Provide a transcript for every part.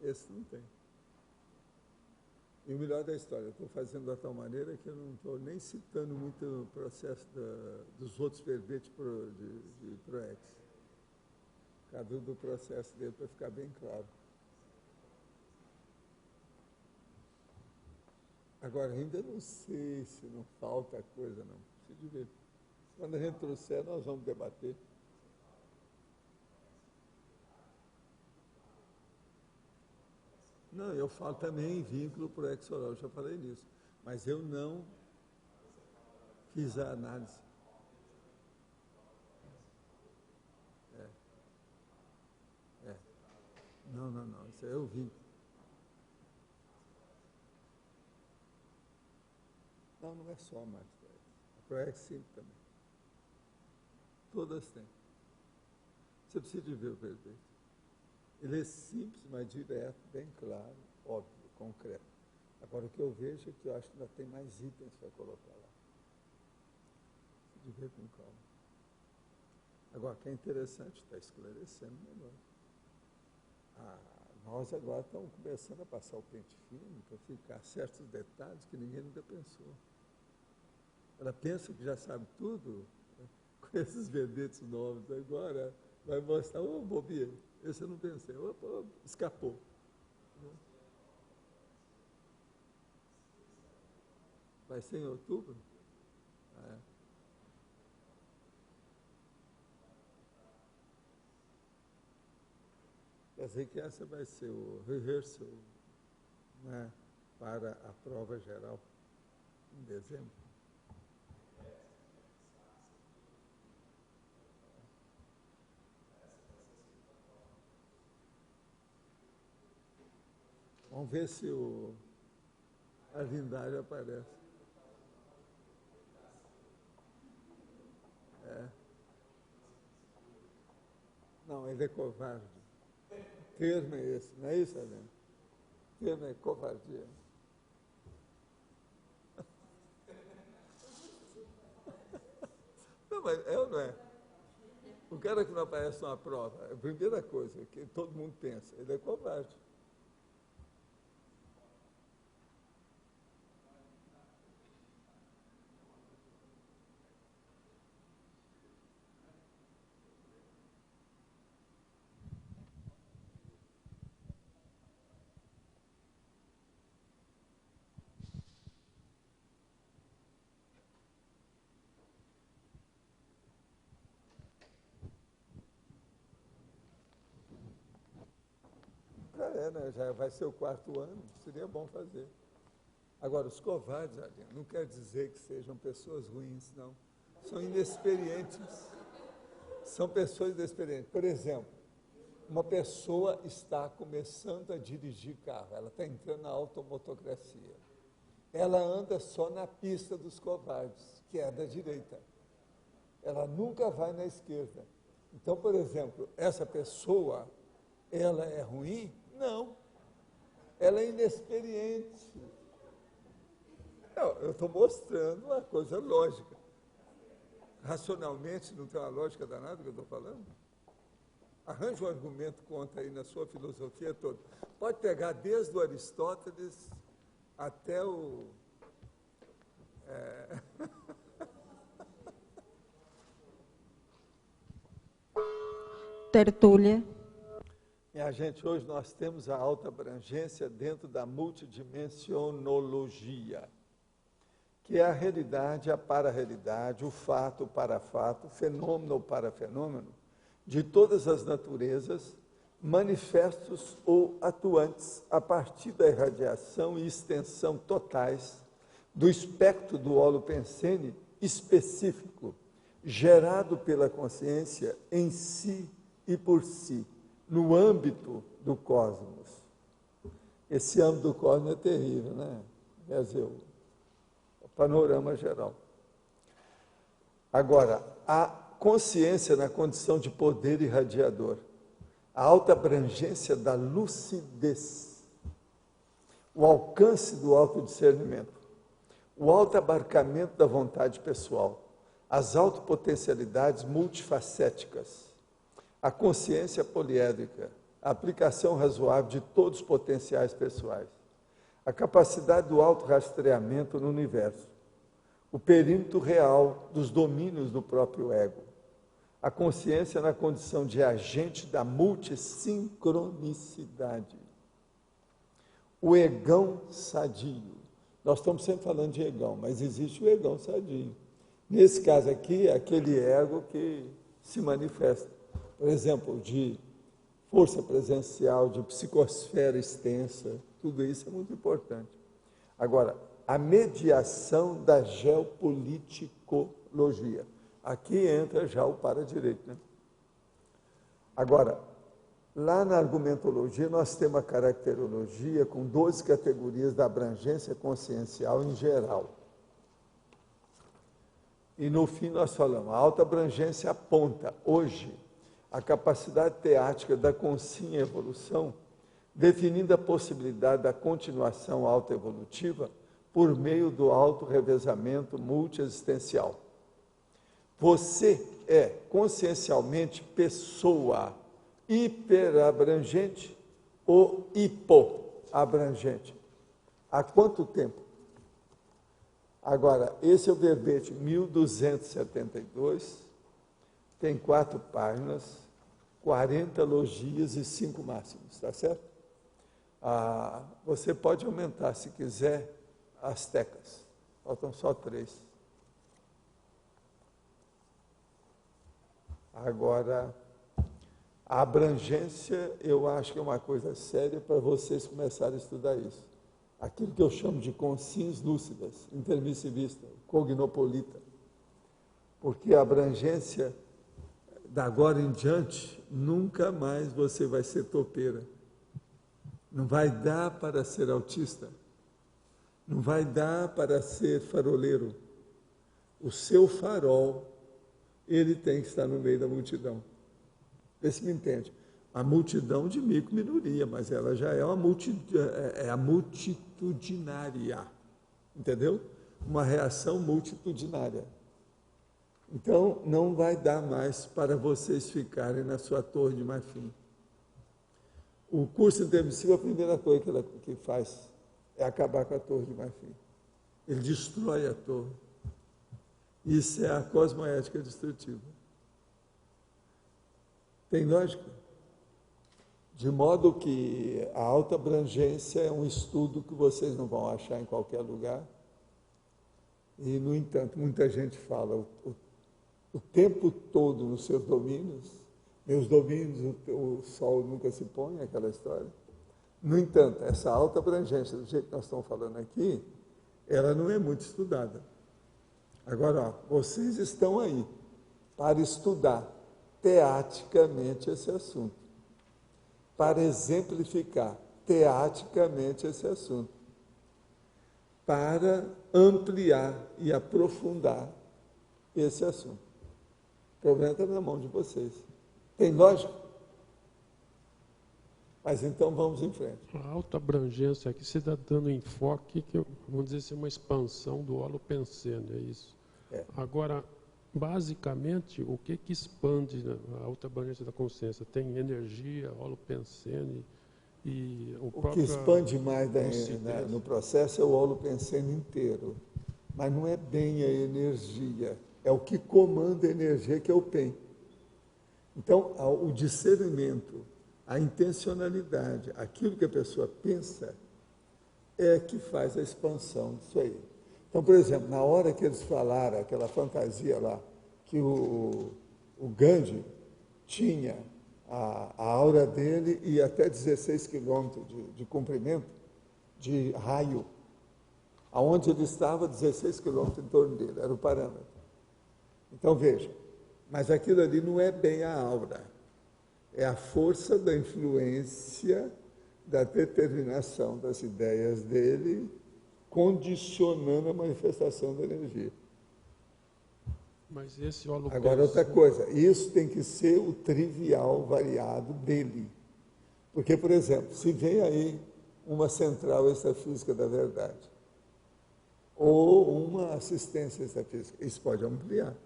esse não tem. E o melhor da história, eu estou fazendo de tal maneira que eu não estou nem citando muito o processo dos outros verbetes de ProEx. Cada do processo dele para ficar bem claro. Agora, ainda não sei se não falta coisa, não. Preciso ver. Quando a gente trouxer, nós vamos debater. Não, eu falo também em vínculo ProEx oral, já falei nisso. Mas eu não fiz a análise. Não, isso aí é o vínculo. Não é só a mais ProEx. A ProEx sempre também. Todas têm. Você precisa de ver o verbete. Ele é simples, mas direto, bem claro, óbvio, concreto. Agora, o que eu vejo é que eu acho que ainda tem mais itens para colocar lá. De ver com calma. Agora, o que é interessante, está esclarecendo melhor. Nós agora estamos começando a passar o pente fino para ficar certos detalhes que ninguém nunca pensou. Ela pensa que já sabe tudo, né? Com esses verbetes novos agora, vai mostrar, bobeira, esse eu não pensei, opa, escapou. Vai ser em outubro? Quer dizer que essa vai ser o rehearsal, né, para a prova geral, em dezembro. Vamos ver se o Arlindário aparece. Não, ele é covarde. O termo é esse, não é isso, Helena? O termo é covardia. Não, mas é ou não é? O cara que não aparece numa prova, a primeira coisa que todo mundo pensa, ele é covarde. Né? Já vai ser o 4º ano, seria bom fazer. Agora, os covardes, Adriano, não quer dizer que sejam pessoas ruins, não. São inexperientes. São pessoas inexperientes. Por exemplo, uma pessoa está começando a dirigir carro, ela está entrando na automotocracia. Ela anda só na pista dos covardes, que é da direita. Ela nunca vai na esquerda. Então, por exemplo, essa pessoa, ela é ruim? Não. Ela é inexperiente. Não, eu estou mostrando uma coisa lógica. Racionalmente, não tem uma lógica danada que eu estou falando? Arranja um argumento contra aí na sua filosofia toda. Pode pegar desde o Aristóteles até o... Tertúlia. Minha gente, hoje nós temos a alta abrangência dentro da multidimensionologia, que é a realidade, a para-realidade, o fato, o para-fato, o fenômeno ou para-fenômeno, de todas as naturezas, manifestos ou atuantes a partir da irradiação e extensão totais do espectro do holopensene específico, gerado pela consciência em si e por si, no âmbito do cosmos. Esse âmbito do cosmos é terrível, né? Quer dizer, o panorama geral. Agora, a consciência na condição de poder irradiador, a alta abrangência da lucidez, o alcance do autodiscernimento, o alto abarcamento da vontade pessoal, as autopotencialidades multifacéticas, a consciência poliédrica, a aplicação razoável de todos os potenciais pessoais, a capacidade do autorrastreamento no universo, o perímetro real dos domínios do próprio ego, a consciência na condição de agente da multissincronicidade, o egão sadio. Nós estamos sempre falando de egão, mas existe o egão sadio. Nesse caso aqui, é aquele ego que se manifesta, por exemplo, de força presencial, de psicosfera extensa, tudo isso é muito importante. Agora, a mediação da geopoliticologia. Aqui entra já o para-direito, né? Agora, lá na argumentologia, nós temos a caracterologia com 12 categorias da abrangência consciencial em geral. E no fim nós falamos, a alta abrangência aponta, hoje, a capacidade teática da consciência evolução, definindo a possibilidade da continuação autoevolutiva por meio do autorrevezamento multiexistencial. Você é consciencialmente pessoa hiperabrangente ou hipoabrangente? Há quanto tempo? Agora, esse é o verbete 1272, tem 4 páginas, 40 logias e 5 máximos, está certo? Você pode aumentar, se quiser, as tecas. Faltam só 3. Agora, a abrangência, eu acho que é uma coisa séria para vocês começarem a estudar isso. Aquilo que eu chamo de consciências lúcidas, intermissivista, cognopolita. Porque a abrangência, da agora em diante, nunca mais você vai ser topeira. Não vai dar para ser autista. Não vai dar para ser faroleiro. O seu farol, ele tem que estar no meio da multidão. Vê se me entende. A multidão de micro-minoria, mas ela já é a multitudinária. Entendeu? Uma reação multitudinária. Então, não vai dar mais para vocês ficarem na sua torre de marfim. O curso intermissivo, a primeira coisa que faz é acabar com a torre de marfim. Ele destrói a torre. Isso é a cosmoética destrutiva. Tem lógica? De modo que a alta abrangência é um estudo que vocês não vão achar em qualquer lugar. E, no entanto, muita gente fala o tempo todo nos seus domínios. Meus domínios, o sol nunca se põe, aquela história. No entanto, essa alta abrangência, do jeito que nós estamos falando aqui, ela não é muito estudada. Agora, vocês estão aí para estudar teaticamente esse assunto, para exemplificar teaticamente esse assunto, para ampliar e aprofundar esse assunto. O problema está na mão de vocês. Tem lógica? Mas então vamos em frente. A alta abrangência aqui você está dando enfoque que, vamos dizer assim, uma expansão do holopensene, é isso? É. Agora, basicamente, o que expande a alta abrangência da consciência? Tem energia, holopensene e o próprio... O que expande mais no processo é o holopensene inteiro. Mas não é bem a energia, é o que comanda a energia, que é o PEN. Então, o discernimento, a intencionalidade, aquilo que a pessoa pensa, é que faz a expansão disso aí. Então, por exemplo, na hora que eles falaram, aquela fantasia lá, que o Gandhi tinha a aura dele e até 16 quilômetros de comprimento, de raio, aonde ele estava, 16 quilômetros em torno dele, era o parâmetro. Então, veja, mas aquilo ali não é bem a aura, é a força da influência, da determinação das ideias dele, condicionando a manifestação da energia. Mas esse holopensene... Agora, outra coisa, isso tem que ser o trivial variado dele. Porque, por exemplo, se vem aí uma central extrafísica da verdade, ou uma assistência extrafísica, isso pode ampliar.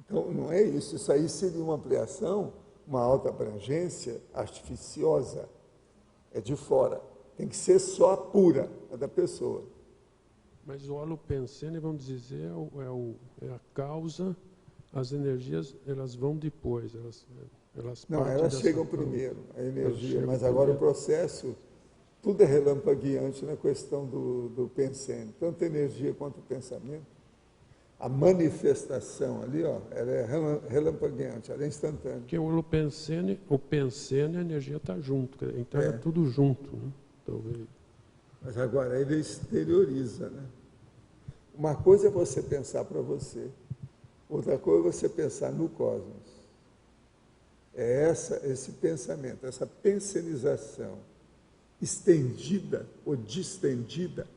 Então, não é isso. Isso aí seria uma ampliação uma alta abrangência artificiosa, é de fora. Tem que ser só a pura, a da pessoa. Mas o holopensene, vamos dizer, é a causa, as energias, elas vão depois, elas Não, partem elas dessa chegam forma. primeiro, a energia, Elas mas chegam agora o primeiro. processo, tudo é relampagueante na questão do pensene, tanto a energia quanto o pensamento. A manifestação ali, ó, ela é relampagueante, ela é instantânea. Porque o pensene, a energia está junto, então é É. tudo junto, né? Talvez. Mas agora ele exterioriza, né? Uma coisa é você pensar para você, outra coisa é você pensar no cosmos. É esse pensamento, essa pensenização estendida ou distendida,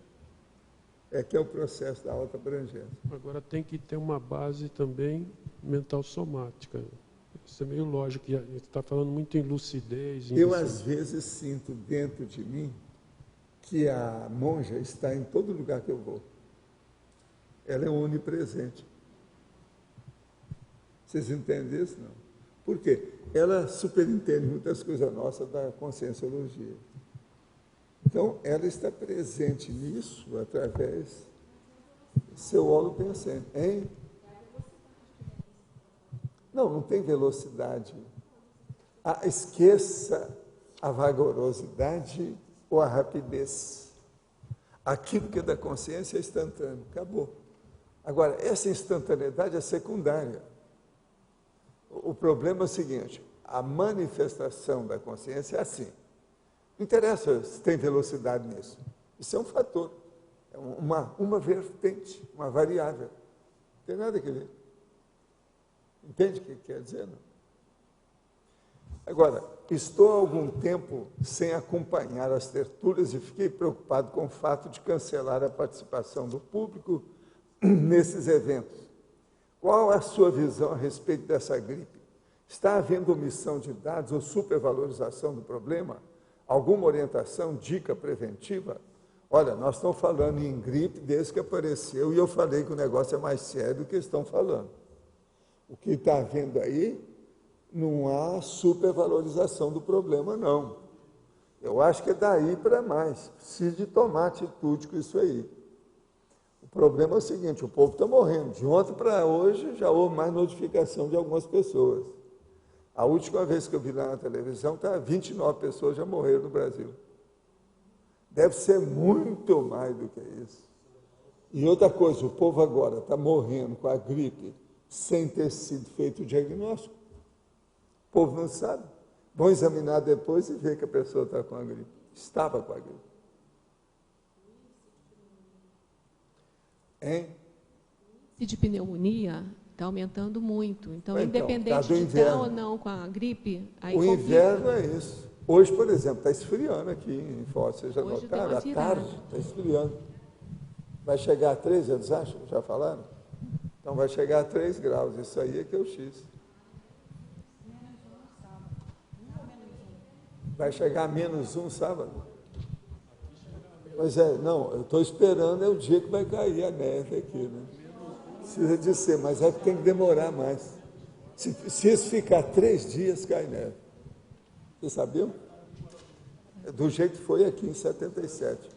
é que é o processo da alta abrangência. Agora tem que ter uma base também mental somática. Isso é meio lógico, a gente está falando muito em lucidez. Eu, às vezes, sinto dentro de mim que a monja está em todo lugar que eu vou. Ela é onipresente. Vocês entendem isso? Não. Por quê? Ela superintende muitas coisas nossas da conscienciologia. Então, ela está presente nisso através do seu holopensene. Hein? Não tem velocidade. Esqueça a vagarosidade ou a rapidez. Aquilo que é da consciência é instantâneo, acabou. Agora, essa instantaneidade é secundária. O problema é o seguinte, a manifestação da consciência é assim. Não interessa se tem velocidade nisso. Isso é um fator, é uma vertente, uma variável. Não tem nada a ver. Entende o que quer dizer? Não? Agora, estou há algum tempo sem acompanhar as tertúlias e fiquei preocupado com o fato de cancelar a participação do público nesses eventos. Qual a sua visão a respeito dessa gripe? Está havendo omissão de dados ou supervalorização do problema? Alguma orientação, dica preventiva? Olha, nós estamos falando em gripe desde que apareceu e eu falei que o negócio é mais sério do que estão falando. O que está havendo aí, não há supervalorização do problema, não. Eu acho que é daí para mais. Precisa de tomar atitude com isso aí. O problema é o seguinte, o povo está morrendo. De ontem para hoje já houve mais notificação de algumas pessoas. A última vez que eu vi lá na televisão, 29 pessoas já morreram no Brasil. Deve ser muito mais do que isso. E outra coisa, o povo agora está morrendo com a gripe sem ter sido feito o diagnóstico. O povo não sabe. Vão examinar depois e ver que a pessoa está com a gripe. Estava com a gripe. Hein? E de pneumonia está aumentando muito. Então, Então, independente tá do de inverno. estar ou não com a gripe, aí O complica. inverno é isso. Hoje, por exemplo, está esfriando aqui em Foz. Vocês já Hoje deu notaram? uma À virada. tarde está esfriando. Vai chegar a 3, eles acham? Já falaram? Então vai chegar a 3 graus. Isso aí é que é o X. Vai chegar a -1 sábado. Pois é, não, eu estou esperando é o dia que vai cair a neve aqui, né? Precisa de ser, mas é que tem que demorar mais. Se isso ficar 3 dias, cai neve. Vocês sabiam? Do jeito que foi aqui em 77.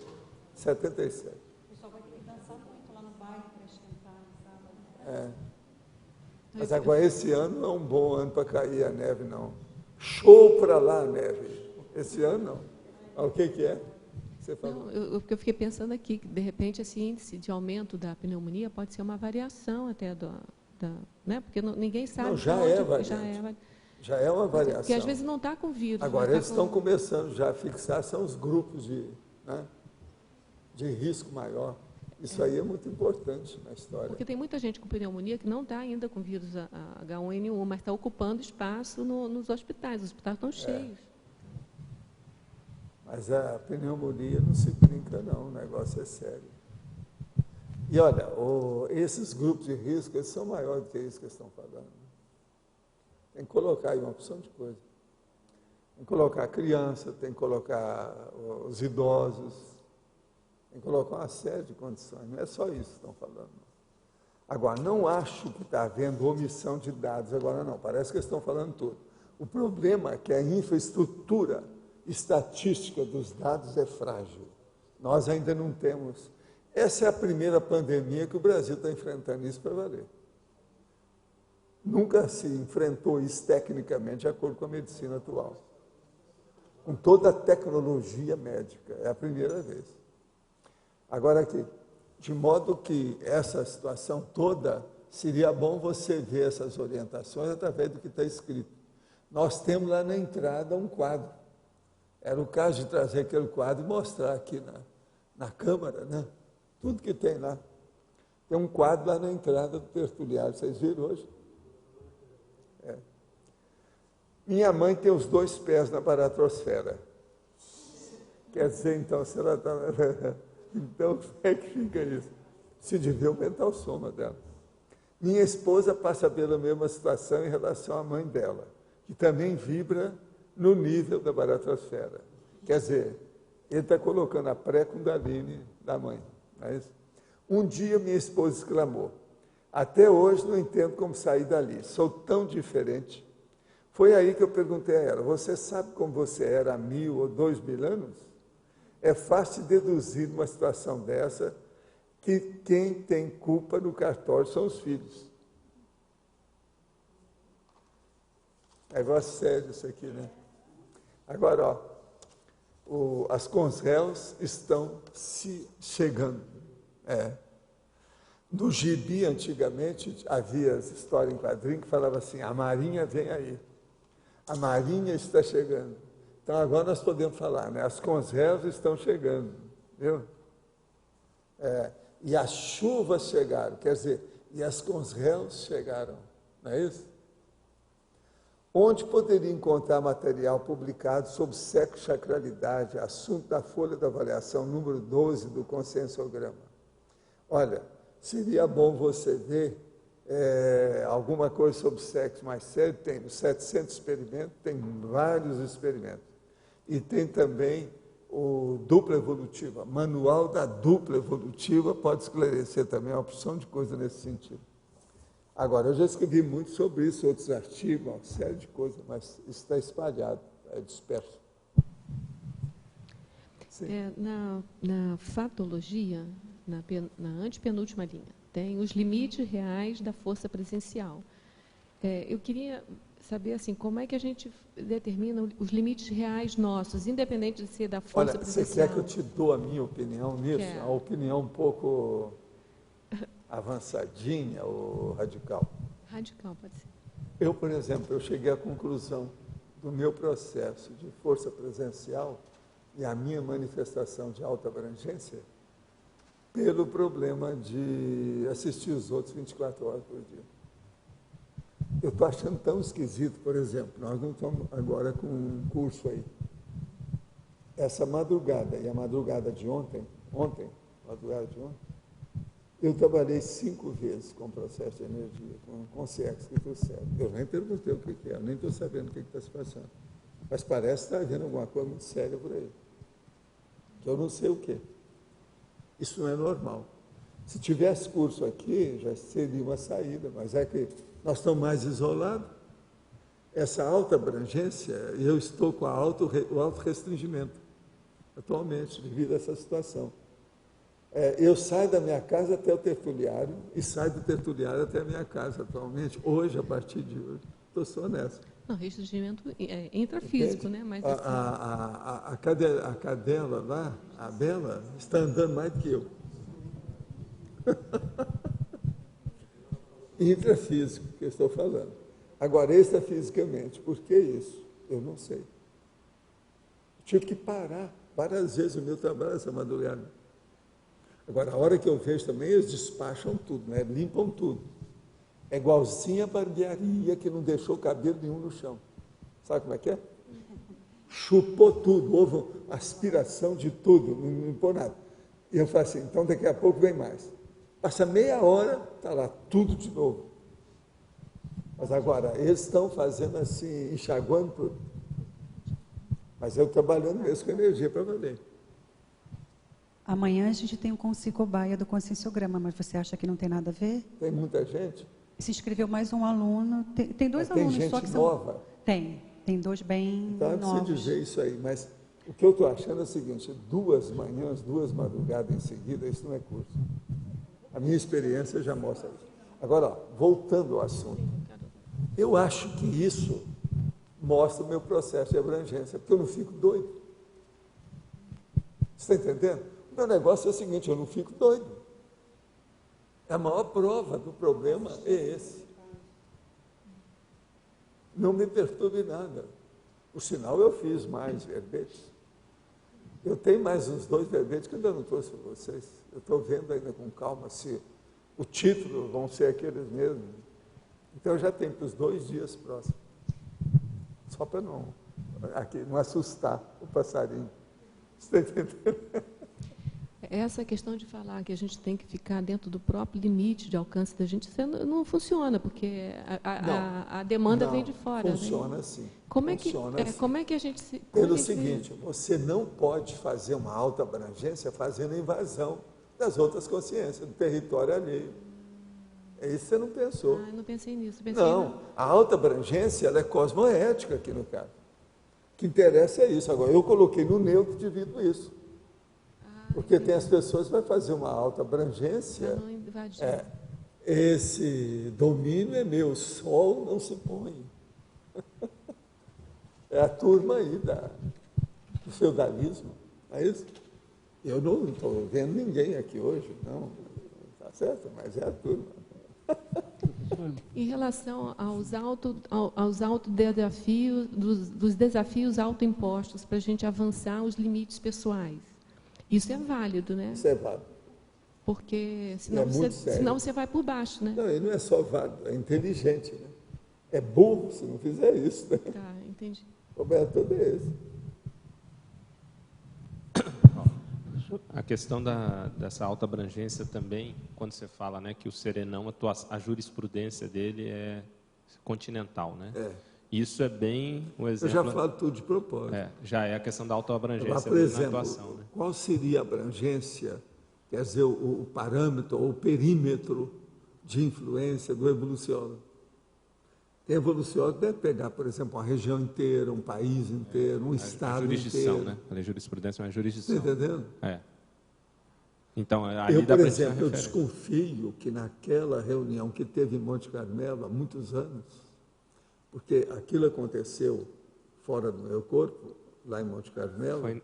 77. O pessoal vai ter que dançar muito lá no bairro para esquentar no sábado. É. Mas agora esse ano não é um bom ano para cair a neve, não. Show para lá a neve. Esse ano não. Ah, o que é? Você falou? Não, eu fiquei pensando aqui, que de repente esse índice de aumento da pneumonia pode ser uma variação até né? Porque ninguém sabe. Não, já onde- é variante. Já é uma variação. Porque às vezes não está com vírus. Agora, mas eles tá estão com... começando já a fixar, são os grupos de risco maior. Isso aí é muito importante na história. Porque tem muita gente com pneumonia que não está ainda com vírus H1N1, mas está ocupando espaço nos hospitais. Os hospitais estão cheios. Mas a pneumonia não se brinca, não. O negócio é sério. E, olha, esses grupos de risco, eles são maiores do que isso que eles estão falando. Tem que colocar aí uma opção de coisa. Tem que colocar a criança, tem que colocar os idosos, tem que colocar uma série de condições. Não é só isso que estão falando. Agora, não acho que está havendo omissão de dados agora, não. Parece que eles estão falando tudo. O problema é que a infraestrutura estatística dos dados é frágil. Nós ainda não temos. Essa é a primeira pandemia que o Brasil está enfrentando isso para valer. Nunca se enfrentou isso tecnicamente de acordo com a medicina atual. Com toda a tecnologia médica. É a primeira vez. Agora aqui, de modo que essa situação toda, seria bom você ver essas orientações através do que está escrito. Nós temos lá na entrada um quadro. Era o caso de trazer aquele quadro e mostrar aqui na Câmara, né? Tudo que tem lá. Tem um quadro lá na entrada do tertuliário. Vocês viram hoje? É. Minha mãe tem os 2 pés na baratrosfera. Quer dizer, então, se ela está... Então, como é que fica isso? Se devia aumentar o soma dela. Minha esposa passa pela mesma situação em relação à mãe dela, que também vibra no nível da baratrosfera. Quer dizer, ele está colocando a pré-kundalini da mãe. Não é isso? Um dia minha esposa exclamou, até hoje não entendo como sair dali, sou tão diferente. Foi aí que eu perguntei a ela, você sabe como você era há 1000 ou 2000 anos? É fácil deduzir numa situação dessa que quem tem culpa no cartório são os filhos. Negócio sério isso aqui, né? Agora, ó, as Conréus estão se chegando. No gibi, antigamente, havia as histórias em quadrinho que falava assim, a Marinha vem aí. A Marinha está chegando. Então, agora nós podemos falar, né? As Conréus estão chegando, viu? E as chuvas chegaram, quer dizer, e as Conréus chegaram, não é isso? Onde poderia encontrar material publicado sobre sexo e sacralidade, assunto da folha da avaliação número 12 do Conscienciograma? Olha, seria bom você ver alguma coisa sobre sexo mais sério, tem os 700 experimentos, tem vários experimentos. E tem também o dupla evolutiva, manual da dupla evolutiva, pode esclarecer também uma opção de coisa nesse sentido. Agora, eu já escrevi muito sobre isso, outros artigos, uma série de coisas, mas isso está espalhado, é disperso. Na fatologia, na antepenúltima linha, tem os limites reais da força presencial. Eu queria saber assim, como é que a gente determina os limites reais nossos, independente de ser da força presencial. Você quer que eu te dou a minha opinião nisso? Quero. A opinião um pouco avançadinha ou radical? Radical, pode ser. Eu, por exemplo, eu cheguei à conclusão do meu processo de força presencial e a minha manifestação de alta abrangência pelo problema de assistir os outros 24 horas por dia. Eu estou achando tão esquisito, por exemplo, nós não estamos agora com um curso aí. Essa madrugada e a madrugada de ontem, eu trabalhei 5 vezes com processo de energia, com CX, que estou certo. Eu nem perguntei o que é, eu nem estou sabendo o que está se passando. Mas parece que está havendo alguma coisa muito séria por aí. Que eu não sei o quê. Isso não é normal. Se tivesse curso aqui, já seria uma saída, mas é que nós estamos mais isolados. Essa alta abrangência, eu estou com o alto restringimento, atualmente, devido a essa situação. Eu saio da minha casa até o tertuliário e saio do tertuliário até a minha casa, atualmente, hoje, a partir de hoje. Estou só nessa. Não, restringimento intrafísico, Entende? né? Mas, a cadela lá, a Bela, está andando mais do que eu. Intrafísico, que eu estou falando. Agora, extrafisicamente, por que isso? Eu não sei. Tive que parar várias vezes o meu trabalho essa madrugada. Agora, a hora que eu vejo também, eles despacham tudo, né? Limpam tudo. É igualzinho a barbearia que não deixou cabelo nenhum no chão. Sabe como é que é? Chupou tudo, houve aspiração de tudo, não pôs nada. E eu falo assim, então daqui a pouco vem mais. Passa meia hora, está lá tudo de novo. Mas agora, eles estão fazendo assim, enxaguando tudo. Mas eu trabalhando mesmo com energia para valer. Amanhã a gente tem um Consicobaia do Conscienciograma, mas você acha que não tem nada a ver? Tem muita gente? Se inscreveu mais um aluno, tem 2 Mas alunos tem gente só que são... nova? Tem. tem 2 bem Tá de se novos. dizer isso aí, mas o que eu estou achando é o seguinte: 2 manhãs, 2 madrugadas em seguida, isso não é curso. A minha experiência já mostra isso. Agora, ó, voltando ao assunto, eu acho que isso mostra o meu processo de abrangência, porque eu não fico doido. Você está entendendo? O meu negócio é o seguinte: eu não fico doido. A maior prova do problema é esse. Não me perturbe nada. Por sinal, eu fiz mais verbetes. Eu tenho mais uns 2 verbetes que eu ainda não trouxe para vocês. Eu estou vendo ainda com calma se o título vão ser aqueles mesmos. Então, eu já tenho para os 2 dias próximos. Só para não assustar o passarinho. Você está entendendo? Essa questão de falar que a gente tem que ficar dentro do próprio limite de alcance da gente, isso não funciona, porque a demanda vem de fora. Funciona né? assim. Como é que a gente se... Pelo seguinte, você não pode fazer uma alta abrangência fazendo invasão das outras consciências, do território alheio. É isso que você não pensou. Eu não pensei nisso. A alta abrangência ela é cosmoética aqui no caso. O que interessa é isso. Agora, eu coloquei no neutro devido isso. Porque tem as pessoas que vão fazer uma alta abrangência. Não invadir. Esse domínio é meu, sol não se põe. É a turma aí do feudalismo, não é isso? Eu não estou vendo ninguém aqui hoje, não. Está certo, mas é a turma. Em relação aos autodesafios, dos desafios autoimpostos para a gente avançar os limites pessoais. Isso é válido, né? Isso é válido. Porque senão você vai por baixo, né? Não, e não é só válido, é inteligente, né? É burro se não fizer isso, né? Tá, entendi. O problema todo é esse. A questão dessa alta abrangência também, quando você fala, né, que o serenão, a jurisprudência dele é continental, né? Isso é bem um exemplo. Eu já falo tudo de propósito. Já é a questão da autoabrangência por exemplo, na atuação. Né? Qual seria a abrangência, quer dizer, o parâmetro ou o perímetro de influência do evoluciólogo? Tem evoluciólogo que deve pegar, por exemplo, uma região inteira, um país inteiro, um estado jurisdição, inteiro. Né? A jurisprudência é uma jurisdição. Está entendendo? Então, aí eu, dá por pra exemplo, eu desconfio que naquela reunião que teve em Monte Carmelo há muitos anos, porque aquilo aconteceu fora do meu corpo, lá em Monte Carmelo,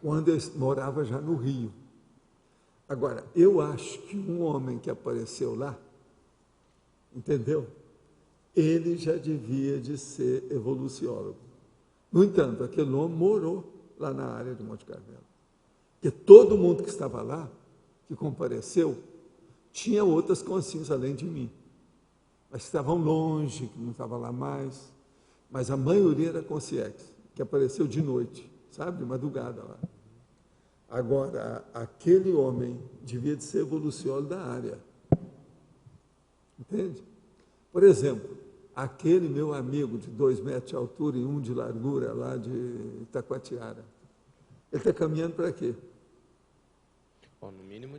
quando eu morava já no Rio. Agora, eu acho que um homem que apareceu lá, entendeu? Ele já devia de ser evoluciólogo. No entanto, aquele homem morou lá na área de Monte Carmelo. Porque todo mundo que estava lá, que compareceu, tinha outras consciências além de mim. Mas estavam longe, que não estava lá mais. Mas a maioria era consciência, que apareceu de noite, sabe, de madrugada lá. Agora, aquele homem devia de ser evoluciólogo da área. Entende? Por exemplo, aquele meu amigo de 2 metros de altura e 1 de largura lá de Itacoatiara, ele está caminhando para quê? Bom, no mínimo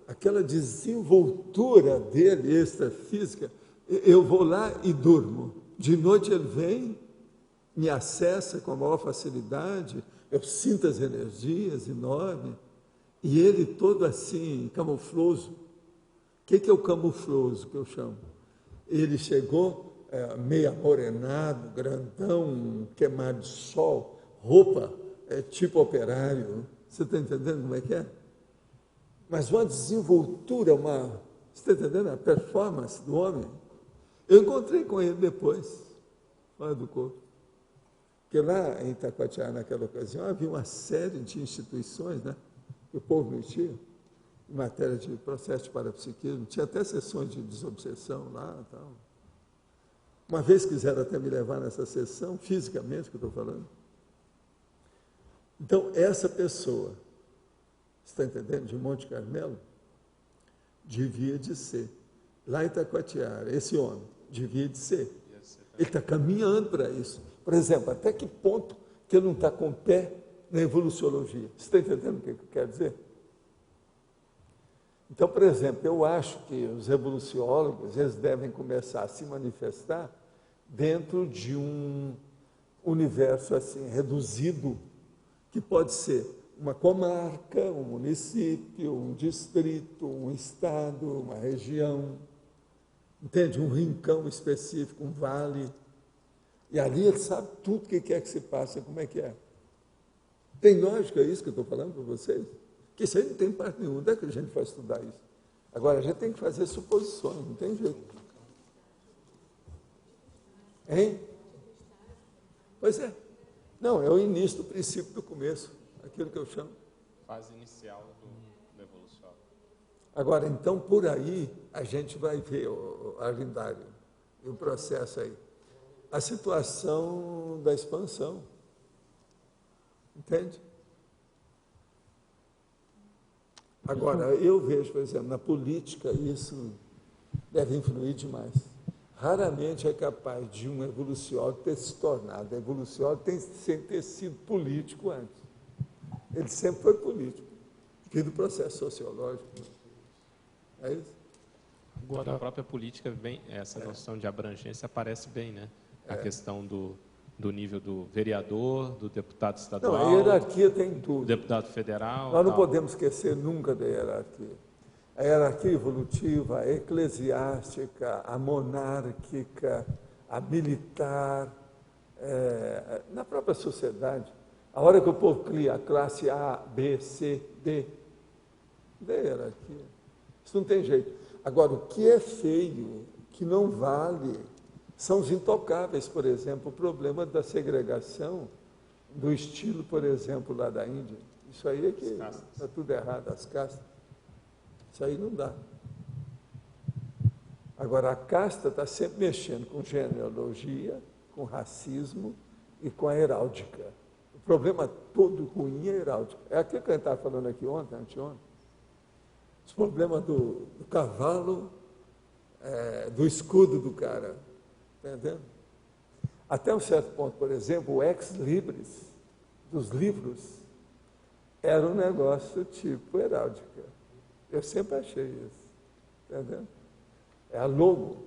aquela desenvoltura dele, extrafísica, eu vou lá e durmo. De noite ele vem, me acessa com a maior facilidade, eu sinto as energias enormes, e ele todo assim, camufloso. O que é o camufloso que eu chamo? Ele chegou meio amorenado, grandão, queimado de sol, roupa tipo operário. Você está entendendo como é que é? Mas uma desenvoltura, você está entendendo a performance do homem? Eu encontrei com ele depois, fora do corpo. Porque lá em Itacoatiara, naquela ocasião, havia uma série de instituições, né, que o povo metia, em matéria de processo de parapsiquismo, tinha até sessões de desobsessão lá e tal. Uma vez quiseram até me levar nessa sessão, fisicamente, que eu estou falando. Então, essa pessoa, está entendendo, de Monte Carmelo, devia de ser. Lá em Itacoatiara, esse homem, devia de ser. Ele está caminhando para isso. Por exemplo, até que ponto que ele não está com o pé na evoluciologia? Você está entendendo o que eu quero dizer? Então, por exemplo, eu acho que os evoluciólogos, eles devem começar a se manifestar dentro de universo assim reduzido, que pode ser uma comarca, um município, um distrito, um estado, uma região, entende? Um rincão específico, um vale. E ali ele sabe tudo o que quer que se passe, como é que é. Tem lógica isso que eu estou falando para vocês? Que isso aí não tem parte nenhuma. Onde é que a gente vai estudar isso? Agora, a gente tem que fazer suposições, não tem jeito. Hein? Pois é. Não, é o início do princípio do começo. Aquilo que eu chamo. Fase inicial do evolução. Agora, então, por aí, a gente vai ver, Arlindário, o processo aí. A situação da expansão. Entende? Agora, eu vejo, por exemplo, na política, isso deve influir demais. Raramente é capaz de um evoluciólogo ter se tornado evoluciólogo sem ter sido político antes. Ele sempre foi político, filho do processo sociológico. É isso? Agora, a própria política, vem, essa noção de abrangência aparece bem, né? A questão do nível do vereador, do deputado estadual. Não, a hierarquia tem tudo. Do deputado federal. Nós não podemos esquecer nunca da hierarquia. A hierarquia evolutiva, a eclesiástica, a monárquica, a militar, na própria sociedade. A hora que o povo cria a classe A, B, C, D, da hierarquia. Isso não tem jeito. Agora, o que é feio, que não vale, são os intocáveis, por exemplo, o problema da segregação, do estilo, por exemplo, lá da Índia. Isso aí é que está tudo errado, as castas. Isso aí não dá. Agora, a casta está sempre mexendo com genealogia, com racismo e com a heráldica. O problema todo ruim é a heráldica. É aquilo que a gente estava falando aqui ontem, anteontem. Os problemas do cavalo, do escudo do cara. Está entendendo? Até um certo ponto, por exemplo, o ex-libris dos livros era um negócio tipo heráldica. Eu sempre achei isso. Está entendendo? É a logo.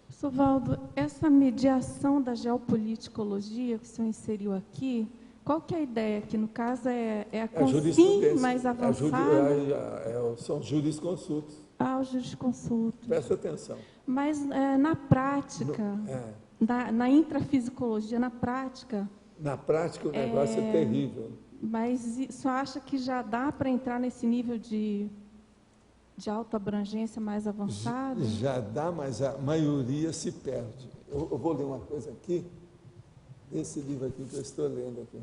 Professor Valdo, essa mediação da geopoliticologia que o senhor inseriu aqui, qual que é a ideia? Que no caso é a CONFIN mais avançada? São jurisconsultos. Os jurisconsultos. Presta atenção. Mas na prática, na intrafisicologia, na prática... Na prática o negócio é terrível. Mas o senhor acha que já dá para entrar nesse nível de autoabrangência mais avançado? Já dá, mas a maioria se perde. Eu vou ler uma coisa aqui, esse livro aqui que eu estou lendo aqui.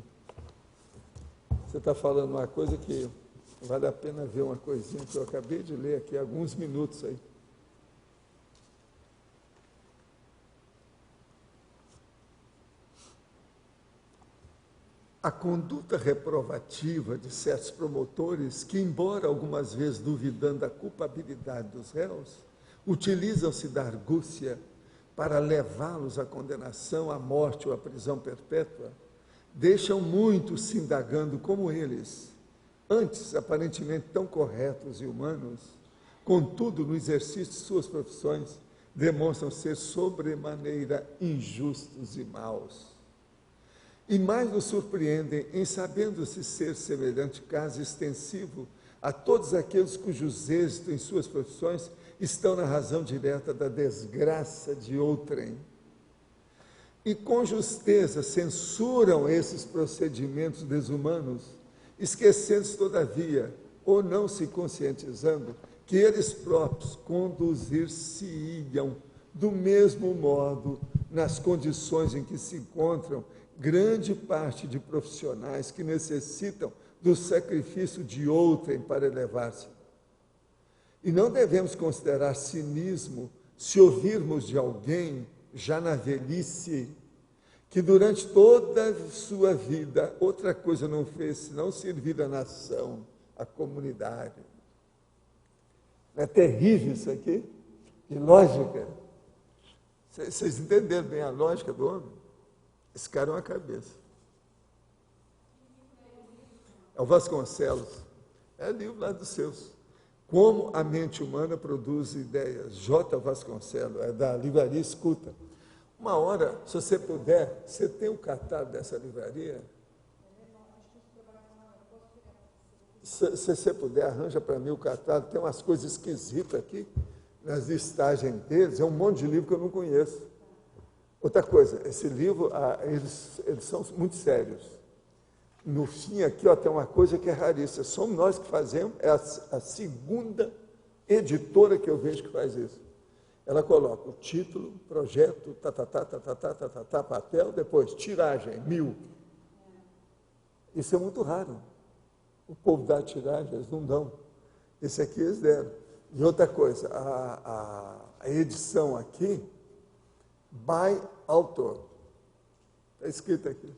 Você está falando uma coisa que vale a pena ver, uma coisinha que eu acabei de ler aqui há alguns minutos aí. A conduta reprovativa de certos promotores que, embora algumas vezes duvidando da culpabilidade dos réus, utilizam-se da argúcia para levá-los à condenação, à morte ou à prisão perpétua, deixam muitos se indagando como eles, antes aparentemente tão corretos e humanos, contudo, no exercício de suas profissões, demonstram ser sobremaneira injustos e maus. E mais nos surpreendem em sabendo-se ser semelhante caso extensivo a todos aqueles cujos êxitos em suas profissões estão na razão direta da desgraça de outrem. E com justeza censuram esses procedimentos desumanos, esquecendo-se todavia, ou não se conscientizando, que eles próprios conduzir-se-iam do mesmo modo nas condições em que se encontram grande parte de profissionais que necessitam do sacrifício de outrem para elevar-se. E não devemos considerar cinismo se ouvirmos de alguém, já na velhice, que durante toda a sua vida outra coisa não fez senão servir a nação, a comunidade. Não é terrível isso aqui? De lógica. Vocês entenderam bem a lógica do homem? Esse cara é uma cabeça. É o Vasconcelos. É livro lá dos seus. Como a mente humana produz ideias. J. Vasconcelos, é da livraria Escuta. Uma hora, se você puder, você tem o catálogo dessa livraria? Se você puder, arranja para mim o catálogo. Tem umas coisas esquisitas aqui, nas listagens deles. É um monte de livro que eu não conheço. Outra coisa, esse livro, eles são muito sérios. No fim aqui, ó, tem uma coisa que é raríssima. Somos nós que fazemos, é a segunda editora que eu vejo que faz isso. Ela coloca o título, projeto, papel, depois tiragem, 1000. Isso é muito raro. O povo dá tiragem, eles não dão. Esse aqui eles deram. E outra coisa, a edição aqui, by author. Está escrito aqui.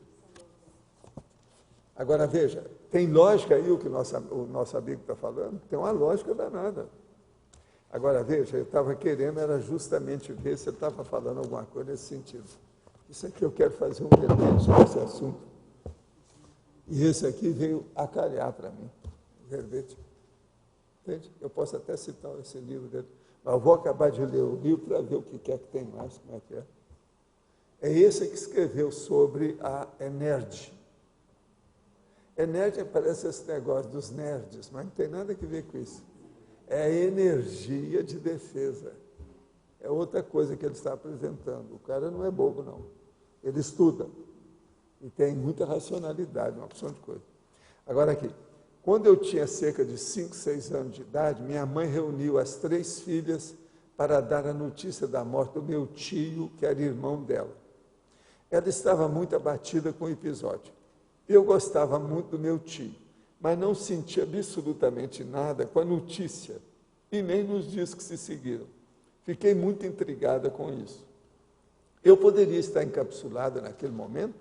Agora, veja, tem lógica aí o que o nosso amigo está falando? Tem uma lógica danada. Agora, veja, eu estava querendo, era justamente ver se ele estava falando alguma coisa nesse sentido. Isso aqui eu quero fazer um verbete sobre esse assunto. E esse aqui veio a calhar para mim, o verbete. Entende? Eu posso até citar esse livro dele, mas eu vou acabar de ler o livro para ver o que é que tem mais, como é que é. É esse que escreveu sobre a Enerd. Enerd parece esse negócio dos nerds, mas não tem nada a ver com isso. É a energia de defesa. É outra coisa que ele está apresentando. O cara não é bobo, não. Ele estuda. E tem muita racionalidade, uma opção de coisa. Agora aqui, quando eu tinha cerca de 5, 6 anos de idade, minha mãe reuniu as 3 filhas para dar a notícia da morte do meu tio, que era irmão dela. Ela estava muito abatida com o episódio. Eu gostava muito do meu tio, mas não senti absolutamente nada com a notícia, e nem nos dias que se seguiram. Fiquei muito intrigada com isso. Eu poderia estar encapsulada naquele momento?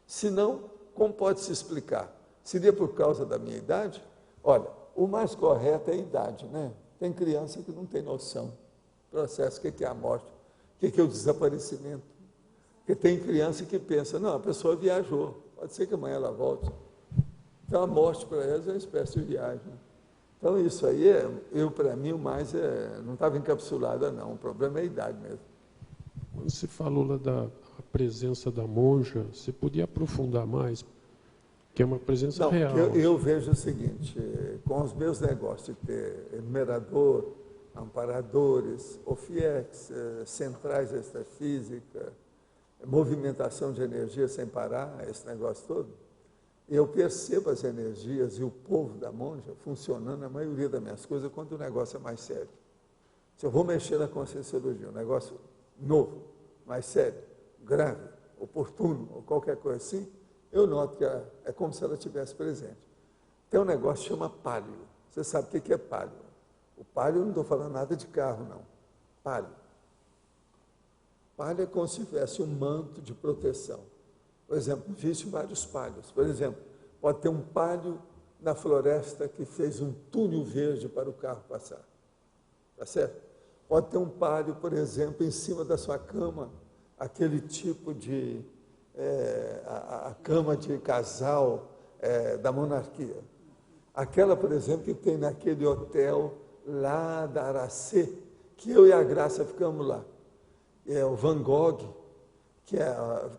Se não, como pode se explicar? Seria por causa da minha idade? Olha, o mais correto é a idade, né? Tem criança que não tem noção. Processo, o que é a morte? O que é o desaparecimento? Porque tem criança que pensa, não, a pessoa viajou, pode ser que amanhã ela volte. Então, a morte para elas é uma espécie de viagem. Então, isso aí, para mim, o mais não estava encapsulada, não. O problema é a idade mesmo. Quando você falou lá da presença da monja, você podia aprofundar mais? Que é uma presença real. Eu vejo o seguinte, com os meus negócios de ter enumerador, amparadores, OFIEX, centrais extrafísica, movimentação de energia sem parar, esse negócio todo, eu percebo as energias e o povo da monja funcionando na maioria das minhas coisas quando o negócio é mais sério. Se eu vou mexer na conscienciologia, um negócio novo, mais sério, grave, oportuno, ou qualquer coisa assim, eu noto que é como se ela estivesse presente. Tem um negócio que chama pálio. Você sabe o que é pálio? O pálio, não estou falando nada de carro, não. Pálio. Pálio é como se tivesse um manto de proteção. Por exemplo, existem vários palhos. Por exemplo, pode ter um palho na floresta que fez um túnel verde para o carro passar. Tá certo? Pode ter um palho, por exemplo, em cima da sua cama, aquele tipo de... a cama de casal da monarquia. Aquela, por exemplo, que tem naquele hotel lá da Aracê, que eu e a Graça ficamos lá. É o Van Gogh, que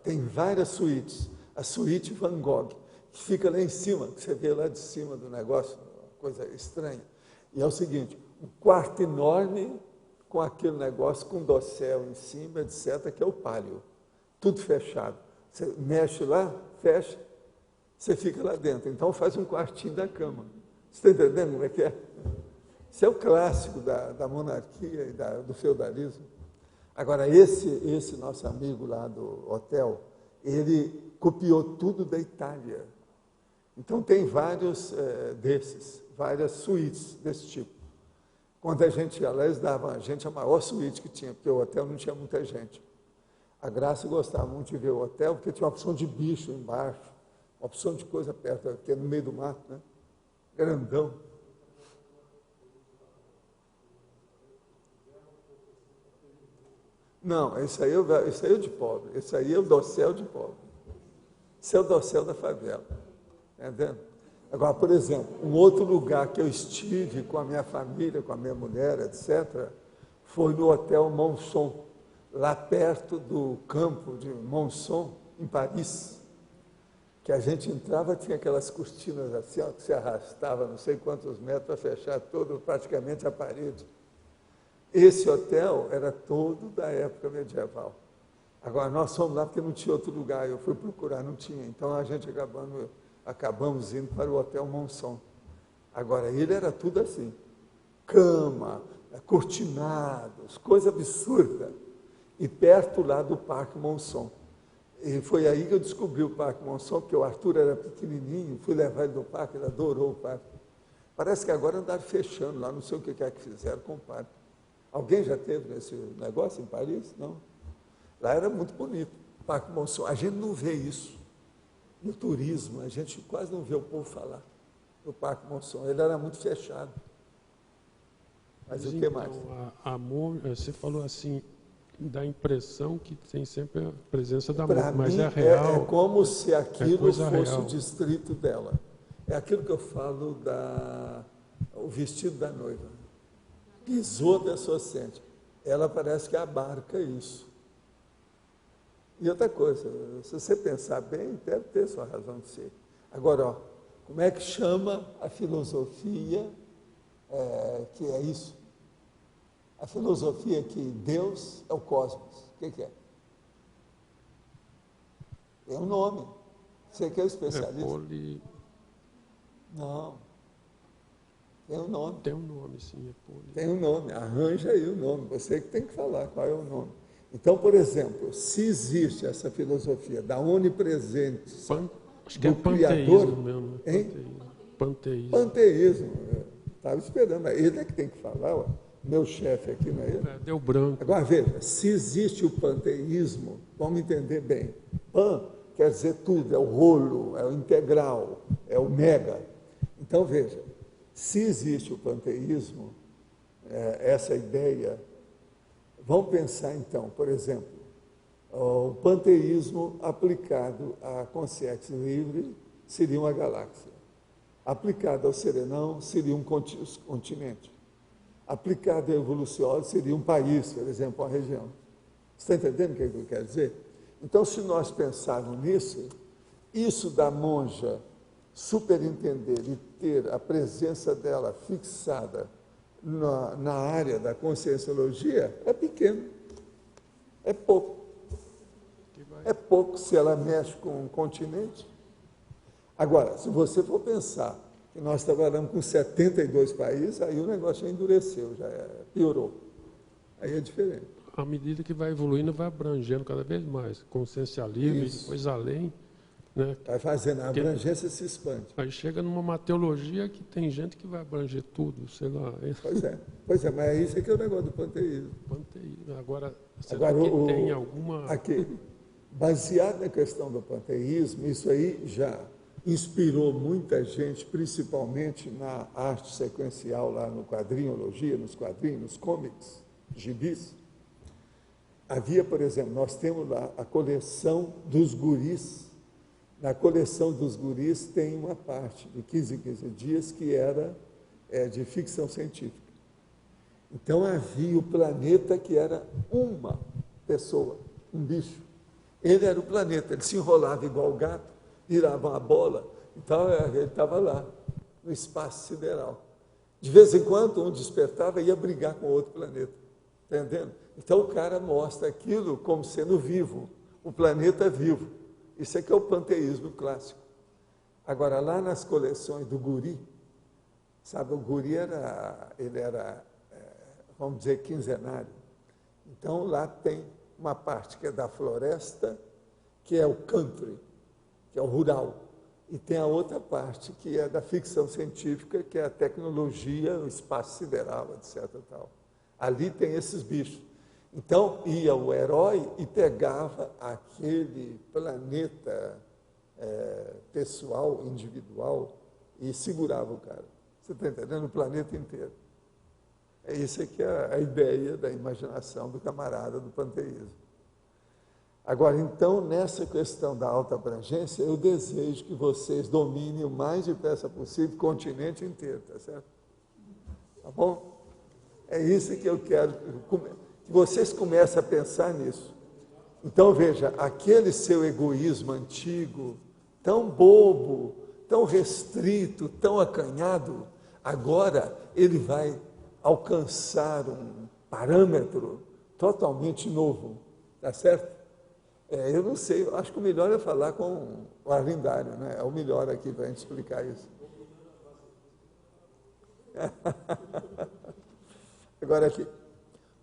tem várias suítes. A suíte Van Gogh, que fica lá em cima, que você vê lá de cima do negócio, coisa estranha. E é o seguinte, um quarto enorme com aquele negócio, com dossel em cima, etc., que é o pálio. Tudo fechado. Você mexe lá, fecha, você fica lá dentro. Então faz um quartinho da cama. Você está entendendo como é que é? Isso é o clássico da monarquia e do feudalismo. Agora, esse nosso amigo lá do hotel, ele copiou tudo da Itália. Então tem vários várias suítes desse tipo. Quando a gente ia lá, eles davam a gente a maior suíte que tinha, porque o hotel não tinha muita gente. A Graça gostava muito de ver o hotel, porque tinha uma opção de bicho embaixo, uma opção de coisa perto, que é no meio do mato, né? Grandão. Não, isso aí é de pobre, isso aí é o dossel de pobre. Isso é o dossel da favela. Está entendendo? Agora, por exemplo, um outro lugar que eu estive com a minha família, com a minha mulher, etc., foi no Hotel Monson. lá perto do campo de Monceau, em Paris, que a gente entrava, tinha aquelas cortinas assim, ó, que se arrastava não sei quantos metros para fechar praticamente a parede. Esse hotel era todo da época medieval. Agora, nós fomos lá porque não tinha outro lugar, eu fui procurar, não tinha. Então, a gente acabamos indo para o Hotel Monceau. Agora, ele era tudo assim, cama, cortinados, coisa absurda. E perto lá do Parque Monceau. E foi aí que eu descobri o Parque Monceau, porque o Arthur era pequenininho, fui levar ele no parque, ele adorou o parque. Parece que agora andaram fechando lá, não sei o que é que fizeram com o parque. Alguém já teve esse negócio em Paris? Não. Lá era muito bonito, o Parque Monceau. A gente não vê isso no turismo, a gente quase não vê o povo falar do Parque Monceau. Ele era muito fechado. Mas o que mais? Você falou assim, dá a impressão que tem sempre a presença da mômia, mas é real. É como se aquilo fosse real. O distrito dela. É aquilo que eu falo o vestido da noiva. Pisou, a pessoa sente. Ela parece que abarca isso. E outra coisa, se você pensar bem, deve ter sua razão de ser. Agora, ó, como é que chama a filosofia que é isso? A filosofia que Deus é o cosmos. O que é? Tem um nome. Você que é o especialista? Não. Tem um nome. Tem um nome, sim. Tem um nome. Arranja aí o nome. Você que tem que falar qual é o nome. Então, por exemplo, se existe essa filosofia da onipresença acho que do Criador... Mesmo, panteísmo. Panteísmo. Estava esperando. Ele é que tem que falar, ó. Meu chefe aqui, não é ele? Deu branco. Agora, veja, se existe o panteísmo, vamos entender bem. Pan quer dizer tudo, é o rolo, é o integral, é o mega. Então, veja, se existe o panteísmo, essa ideia, vamos pensar então, por exemplo, o panteísmo aplicado à consciência livre seria uma galáxia. Aplicado ao serenão seria um continente. Aplicado à evolução seria um país, por exemplo, uma região. Você está entendendo o que eu quero dizer? Então, se nós pensarmos nisso, isso da monja superentender e ter a presença dela fixada na área da conscienciologia é pequeno, é pouco. É pouco se ela mexe com um continente. Agora, se você for pensar que nós trabalhamos com 72 países, aí o negócio já endureceu, já piorou. Aí é diferente. À medida que vai evoluindo, vai abrangendo cada vez mais. Consciência livre, depois além. Né? Vai fazendo, a abrangência se expande. Aí chega numa mateologia que tem gente que vai abranger tudo, sei lá. Pois é, mas isso aqui é o negócio do panteísmo. Agora, será que tem alguma... Baseado na questão do panteísmo, isso aí já inspirou muita gente, principalmente na arte sequencial, lá no quadrinhologia, nos quadrinhos, nos comics, gibis. Havia, por exemplo, nós temos lá a coleção dos guris. Na coleção dos guris tem uma parte de 15 em 15 dias que era de ficção científica. Então havia o planeta que era uma pessoa, um bicho. Ele era o planeta, ele se enrolava igual o gato, virava uma bola, então ele estava lá, no espaço sideral. De vez em quando, um despertava e ia brigar com outro planeta, entendendo? Então o cara mostra aquilo como sendo vivo, o planeta vivo. Isso aqui é o panteísmo clássico. Agora, lá nas coleções do guri, sabe, o guri era, vamos dizer, quinzenário. Então lá tem uma parte que é da floresta, que é o country, que é o rural, e tem a outra parte que é da ficção científica, que é a tecnologia, o espaço sideral, etc. Tal. Ali tem esses bichos. Então, ia o herói e pegava aquele planeta pessoal, individual, e segurava o cara. Você está entendendo? O planeta inteiro. É isso que é a ideia da imaginação do camarada do panteísmo. Agora, então, nessa questão da alta abrangência, eu desejo que vocês dominem o mais depressa possível o continente inteiro, tá certo? Tá bom? É isso que eu quero. que vocês comecem a pensar nisso. Então, veja, aquele seu egoísmo antigo, tão bobo, tão restrito, tão acanhado, agora ele vai alcançar um parâmetro totalmente novo, tá certo? Eu não sei, eu acho que o melhor é falar com o Arlindário, né? É o melhor aqui para a gente explicar isso. Agora aqui,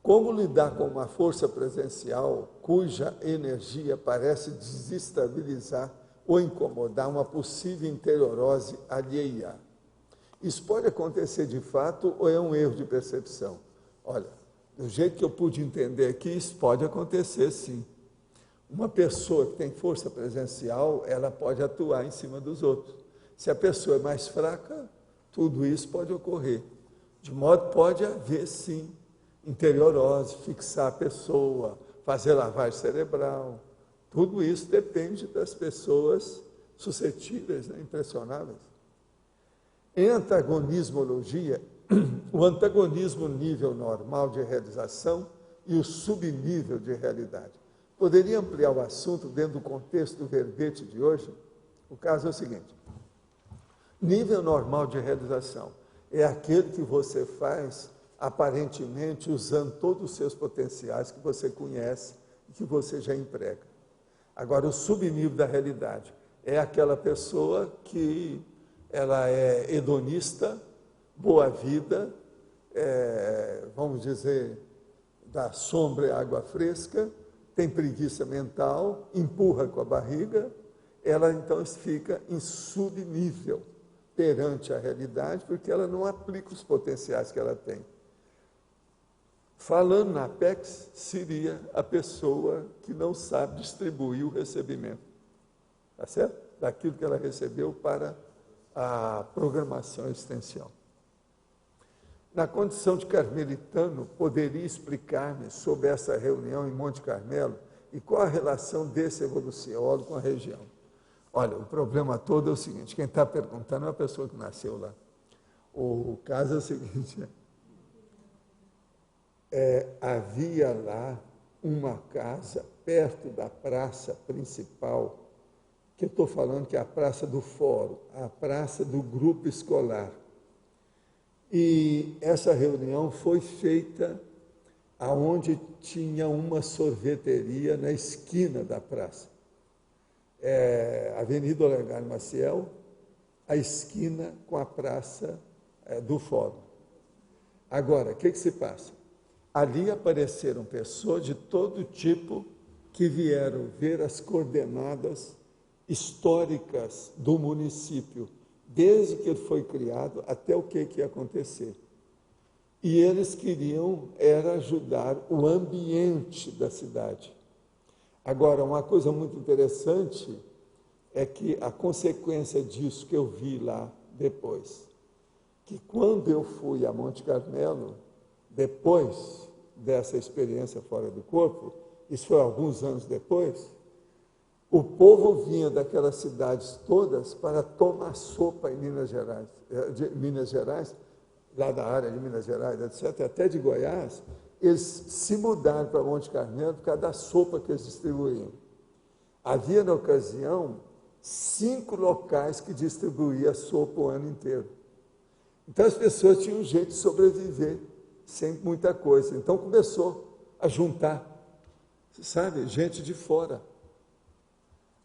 como lidar com uma força presencial cuja energia parece desestabilizar ou incomodar uma possível interiorose alheia? Isso pode acontecer de fato ou é um erro de percepção? Olha, do jeito que eu pude entender aqui, isso pode acontecer sim. Uma pessoa que tem força presencial, ela pode atuar em cima dos outros. Se a pessoa é mais fraca, tudo isso pode ocorrer. De modo que pode haver sim interiorose, fixar a pessoa, fazer lavagem cerebral. Tudo isso depende das pessoas suscetíveis, né, impressionáveis. Em antagonismologia, o antagonismo nível normal de realização e o subnível de realidade. Poderia ampliar o assunto dentro do contexto do verbete de hoje? O caso é o seguinte: nível normal de realização é aquele que você faz aparentemente usando todos os seus potenciais que você conhece e que você já emprega. Agora, o subnível da realidade é aquela pessoa que ela é hedonista, boa vida, vamos dizer, da sombra e água fresca, tem preguiça mental, empurra com a barriga, ela então fica em subnível perante a realidade, porque ela não aplica os potenciais que ela tem. Falando na Apex, seria a pessoa que não sabe distribuir o recebimento, tá certo? Daquilo que ela recebeu para a programação existencial. Na condição de carmelitano, poderia explicar-me sobre essa reunião em Monte Carmelo e qual a relação desse evoluciólogo com a região? Olha, o problema todo é o seguinte, quem está perguntando é uma pessoa que nasceu lá. O caso é o seguinte, havia lá uma casa perto da praça principal, que eu estou falando que é a Praça do Fórum, a praça do grupo escolar. E essa reunião foi feita aonde tinha uma sorveteria na esquina da praça. Avenida Olegário Maciel, a esquina com a praça do Fórum. Agora, o que se passa? Ali apareceram pessoas de todo tipo que vieram ver as coordenadas históricas do município, desde que ele foi criado até o que ia acontecer. E eles queriam ajudar o ambiente da cidade. Agora, uma coisa muito interessante é que a consequência disso que eu vi lá depois, que quando eu fui a Monte Carmelo, depois dessa experiência fora do corpo, isso foi alguns anos depois, o povo vinha daquelas cidades todas para tomar sopa em Minas Gerais, lá da área de Minas Gerais, etc., até de Goiás, eles se mudaram para Monte Carmelo por causa da sopa que eles distribuíam. Havia, na ocasião, 5 locais que distribuíam sopa o ano inteiro. Então, as pessoas tinham um jeito de sobreviver sem muita coisa. Então, começou a juntar, sabe, gente de fora.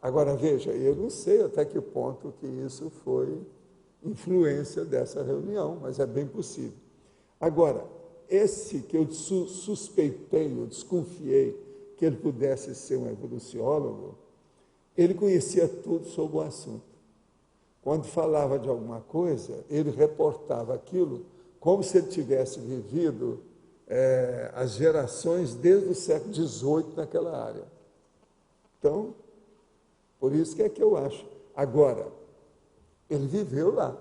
Agora, veja, eu não sei até que ponto que isso foi influência dessa reunião, mas é bem possível. Agora, esse que eu suspeitei, eu desconfiei que ele pudesse ser um evoluciólogo, ele conhecia tudo sobre o assunto. Quando falava de alguma coisa, ele reportava aquilo como se ele tivesse vivido as gerações desde o século XVIII naquela área. Então, por isso que eu acho. Agora, ele viveu lá.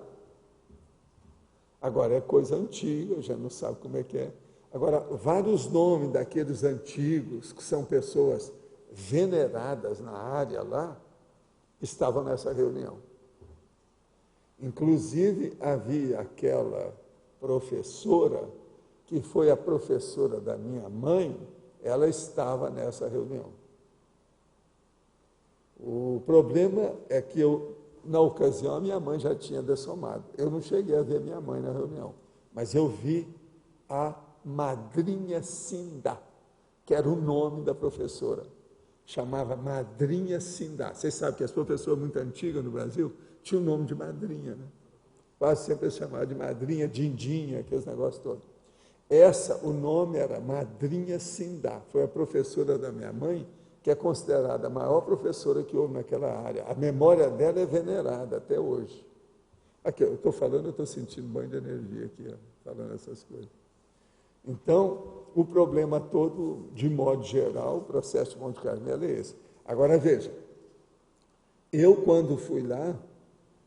Agora, é coisa antiga, já não sabe como é que é. Agora, vários nomes daqueles antigos, que são pessoas veneradas na área lá, estavam nessa reunião. Inclusive, havia aquela professora que foi a professora da minha mãe, ela estava nessa reunião. O problema é que na ocasião, a minha mãe já tinha dessomado. Eu não cheguei a ver minha mãe na reunião, mas eu vi a Madrinha Sindá, que era o nome da professora. Chamava Madrinha Sindá. Vocês sabem que as professoras muito antigas no Brasil tinham o nome de madrinha, né? Quase sempre chamavam de madrinha, dindinha, aqueles negócios todos. O nome era Madrinha Sindá. Foi a professora da minha mãe, que é considerada a maior professora que houve naquela área. A memória dela é venerada até hoje. Aqui, eu estou falando, eu estou sentindo banho de energia aqui, ó, falando essas coisas. Então, o problema todo, de modo geral, o processo de Monte Carmelo é esse. Agora, veja, eu, quando fui lá,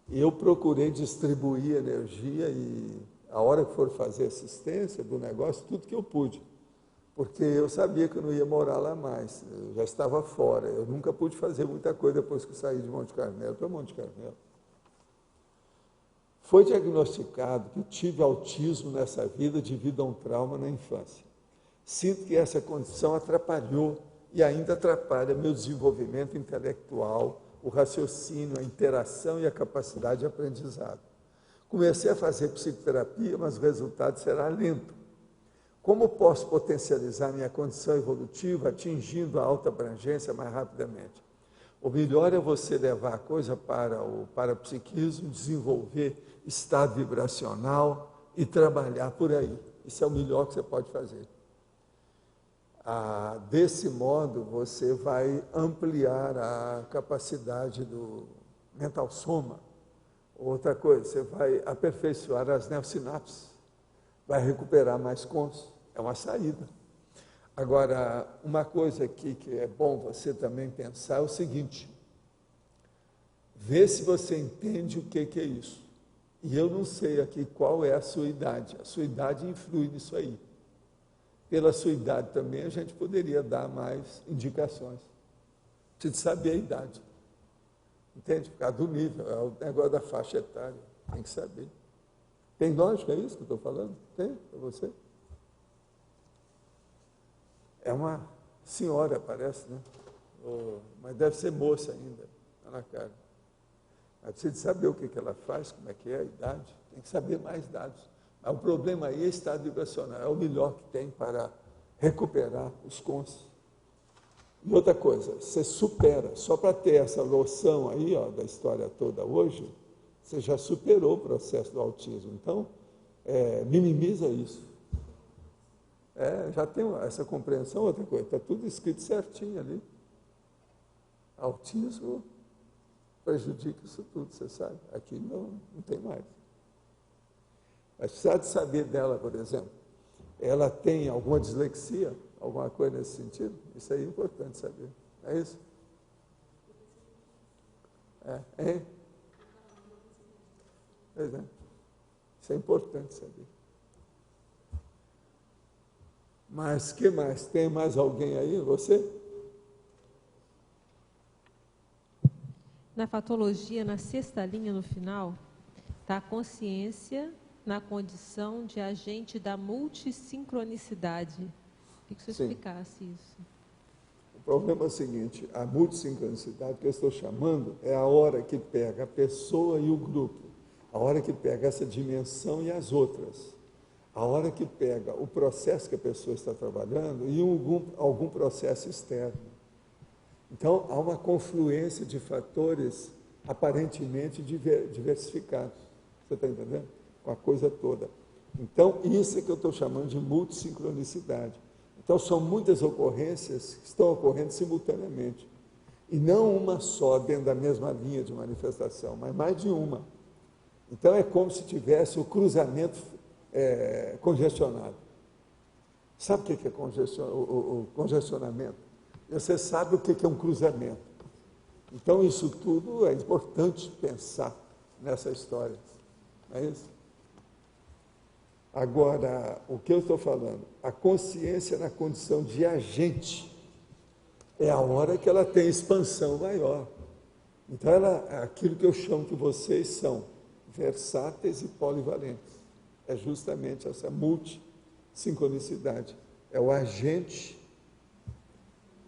eu procurei distribuir energia e, a hora que for fazer assistência do negócio, tudo que eu pude. Porque eu sabia que eu não ia morar lá mais, eu já estava fora, eu nunca pude fazer muita coisa depois que saí de Monte Carmelo para Monte Carmelo. Foi diagnosticado que tive autismo nessa vida devido a um trauma na infância. Sinto que essa condição atrapalhou e ainda atrapalha meu desenvolvimento intelectual, o raciocínio, a interação e a capacidade de aprendizado. Comecei a fazer psicoterapia, mas o resultado será lento. Como posso potencializar minha condição evolutiva atingindo a alta abrangência mais rapidamente? O melhor é você levar a coisa para o parapsiquismo, desenvolver estado vibracional e trabalhar por aí. Isso é o melhor que você pode fazer. Desse modo, você vai ampliar a capacidade do mental soma. Outra coisa, você vai aperfeiçoar as neosinapses, vai recuperar mais consciência. É uma saída. Agora, uma coisa aqui que é bom você também pensar é o seguinte: vê se você entende o que é isso. E eu não sei aqui qual é a sua idade. A sua idade influi nisso aí. Pela sua idade também a gente poderia dar mais indicações. Precisa saber a idade. Entende? Por causa do nível, é o negócio da faixa etária. Tem que saber. Tem lógica isso que eu estou falando? Tem para você? É uma senhora, parece, né? Mas deve ser moça ainda, está na cara. Mas precisa de saber o que ela faz, como é que é a idade, tem que saber mais dados. Mas o problema aí é estado vibracional, é o melhor que tem para recuperar os conscientes. E outra coisa, você supera, só para ter essa noção aí, ó, da história toda hoje, você já superou o processo do autismo. Então, minimiza isso. Já tem essa compreensão, outra coisa, está tudo escrito certinho ali. Autismo prejudica isso tudo, você sabe. Aqui não tem mais. Mas precisa de saber dela, por exemplo. Ela tem alguma dislexia, alguma coisa nesse sentido? Isso aí é importante saber. É isso? Hein? Pois é. Isso é importante saber. Mas que mais? Tem mais alguém aí? Você? Na fatologia, na sexta linha no final, está a consciência na condição de agente da multissincronicidade. Queria que você explicasse isso. O problema é o seguinte: a multissincronicidade que eu estou chamando é a hora que pega a pessoa e o grupo, a hora que pega essa dimensão e as outras, a hora que pega o processo que a pessoa está trabalhando e algum processo externo. Então, há uma confluência de fatores aparentemente diversificados. Você está entendendo? Com a coisa toda. Então, isso é que eu estou chamando de multissincronicidade. Então, são muitas ocorrências que estão ocorrendo simultaneamente. E não uma só dentro da mesma linha de manifestação, mas mais de uma. Então, é como se tivesse o cruzamento congestionado. Sabe o que é o congestionamento? Você sabe o que é um cruzamento. Então, isso tudo é importante pensar nessa história. Não é isso? Agora, o que eu estou falando? A consciência na condição de agente é a hora que ela tem expansão maior. Então, é aquilo que eu chamo que vocês são versáteis e polivalentes. É justamente essa multissincronicidade. sincronicidade. É o agente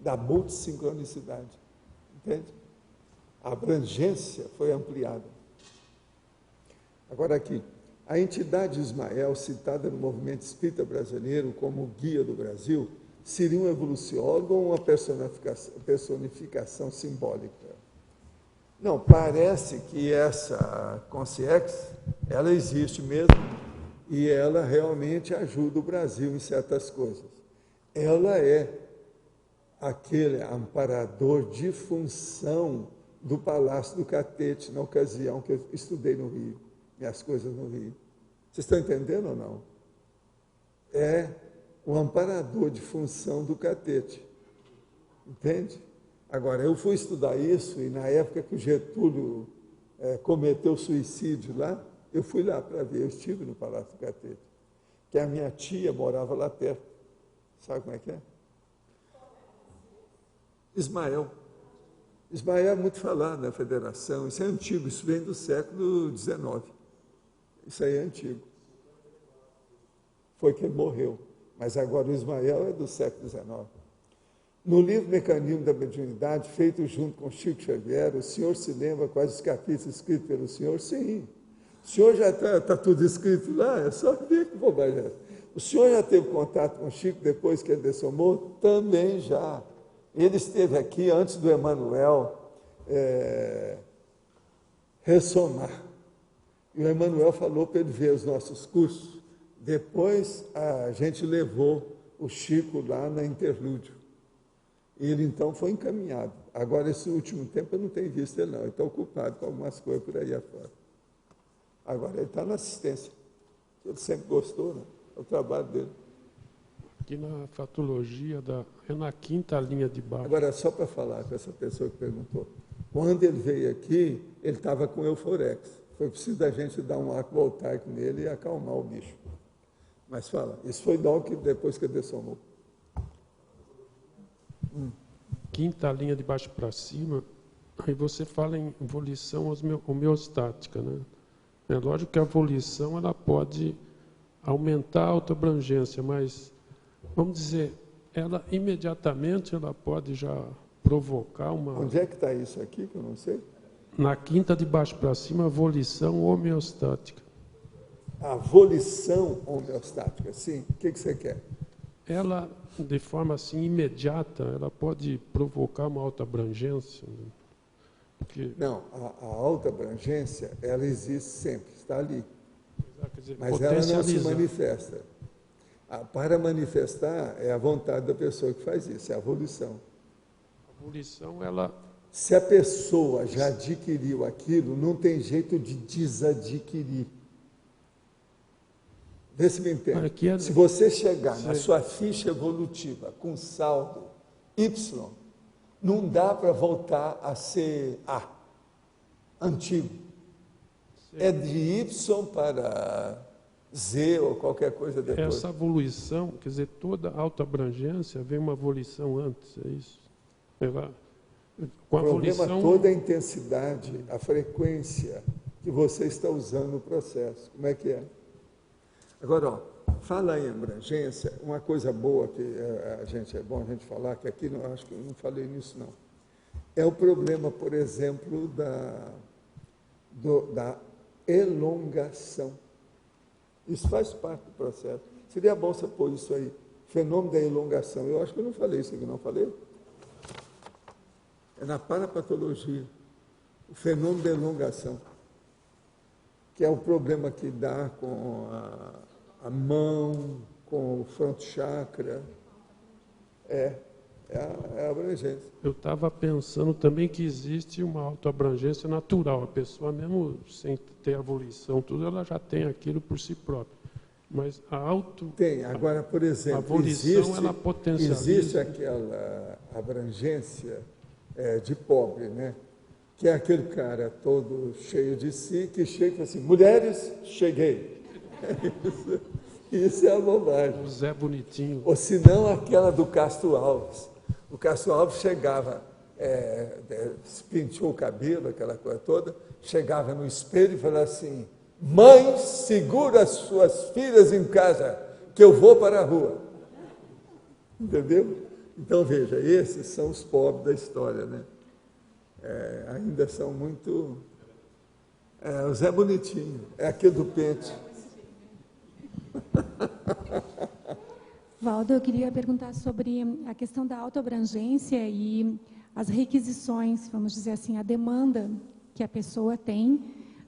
da multissincronicidade. Entende? A abrangência foi ampliada. Agora aqui, a entidade Ismael, citada no movimento espírita brasileiro como guia do Brasil, seria um evoluciólogo ou uma personificação simbólica? Não, parece que essa consciência, ela existe mesmo e ela realmente ajuda o Brasil em certas coisas. Ela é aquele amparador de função do Palácio do Catete, na ocasião que eu estudei no Rio, minhas coisas no Rio. Vocês estão entendendo ou não? É o amparador de função do Catete. Entende? Agora, eu fui estudar isso e na época que o Getúlio cometeu suicídio lá, eu fui lá para ver, eu estive no Palácio do Catete, que a minha tia morava lá perto. Sabe como é que é? Ismael. Ismael é muito falado na federação, isso é antigo, isso vem do século XIX. Isso aí é antigo. Foi quem morreu, mas agora o Ismael é do século XIX. No livro Mecanismo da Mediunidade, feito junto com Chico Xavier, o senhor se lembra quais os capítulos escritos pelo senhor? Sim. O senhor já está tudo escrito lá, é só ver que bobagem é essa. O senhor já teve contato com o Chico depois que ele dessomou? Também já. Ele esteve aqui antes do Emmanuel ressomar. E o Emmanuel falou para ele ver os nossos cursos. Depois a gente levou o Chico lá na Interlúdio. Ele então foi encaminhado. Agora, esse último tempo eu não tenho visto ele não. Ele está ocupado com algumas coisas por aí afora. Agora ele está na assistência. Ele sempre gostou, né? É o trabalho dele. Aqui na fatologia, é na quinta linha de baixo. Agora, só para falar com essa pessoa que perguntou, quando ele veio aqui, ele estava com Euforex. Foi preciso da gente dar um arco voltaico nele e acalmar o bicho. Mas fala, isso foi logo que depois que ele dessomou. Quinta linha de baixo para cima, aí você fala em volição homeostática, né? É lógico que a volição ela pode aumentar a autoabrangência, mas vamos dizer, ela imediatamente ela pode já provocar uma... Onde é que está isso aqui, que eu não sei? Na quinta de baixo para cima, a volição homeostática. A volição homeostática, sim. O que você quer? Ela, de forma assim imediata, ela pode provocar uma autoabrangência? Né? Porque... Não, a autoabrangência, ela existe sempre, está ali. Quer dizer, mas ela não se manifesta. Para manifestar, é a vontade da pessoa que faz isso, é a volição. A volição, ela... Se a pessoa já adquiriu aquilo, não tem jeito de desadquirir. Vê se me entende. Se você chegar na sua ficha evolutiva com saldo Y, não dá para voltar a ser A, antigo. É de Y para Z ou qualquer coisa depois. Essa evolução, quer dizer, toda autoabrangência vem uma evolução antes, é isso? Com a o problema volição... toda é a intensidade, a frequência que você está usando no processo. Como é que é? Agora, ó, fala em abrangência, uma coisa boa que é bom a gente falar, que aqui não, acho que eu não falei nisso não, é o problema, por exemplo, da elongação. Isso faz parte do processo. Seria bom você pôr isso aí, fenômeno da elongação. Eu acho que eu não falei isso aqui, não falei? É na parapatologia, o fenômeno da elongação, que é o problema que dá com a mão, com o fronto chakra, é a abrangência. Eu estava pensando também que existe uma autoabrangência natural. A pessoa, mesmo sem ter a volição, tudo, ela já tem aquilo por si própria. Mas a Tem. Agora, por exemplo, a volição, ela potencializa. Existe aquela abrangência de pobre, né? Que é aquele cara todo cheio de si, que chega e fala assim, mulheres, cheguei. Isso é a bobagem. O Zé Bonitinho. Ou se não, aquela do Castro Alves. O Castro Alves chegava, se penteou o cabelo, aquela coisa toda, chegava no espelho e falava assim, mãe, segura as suas filhas em casa, que eu vou para a rua. Entendeu? Então, veja, esses são os pobres da história, né? Ainda são muito... o Zé Bonitinho, é aquele do pente. Valdo, eu queria perguntar sobre a questão da autoabrangência e as requisições, vamos dizer assim, a demanda que a pessoa tem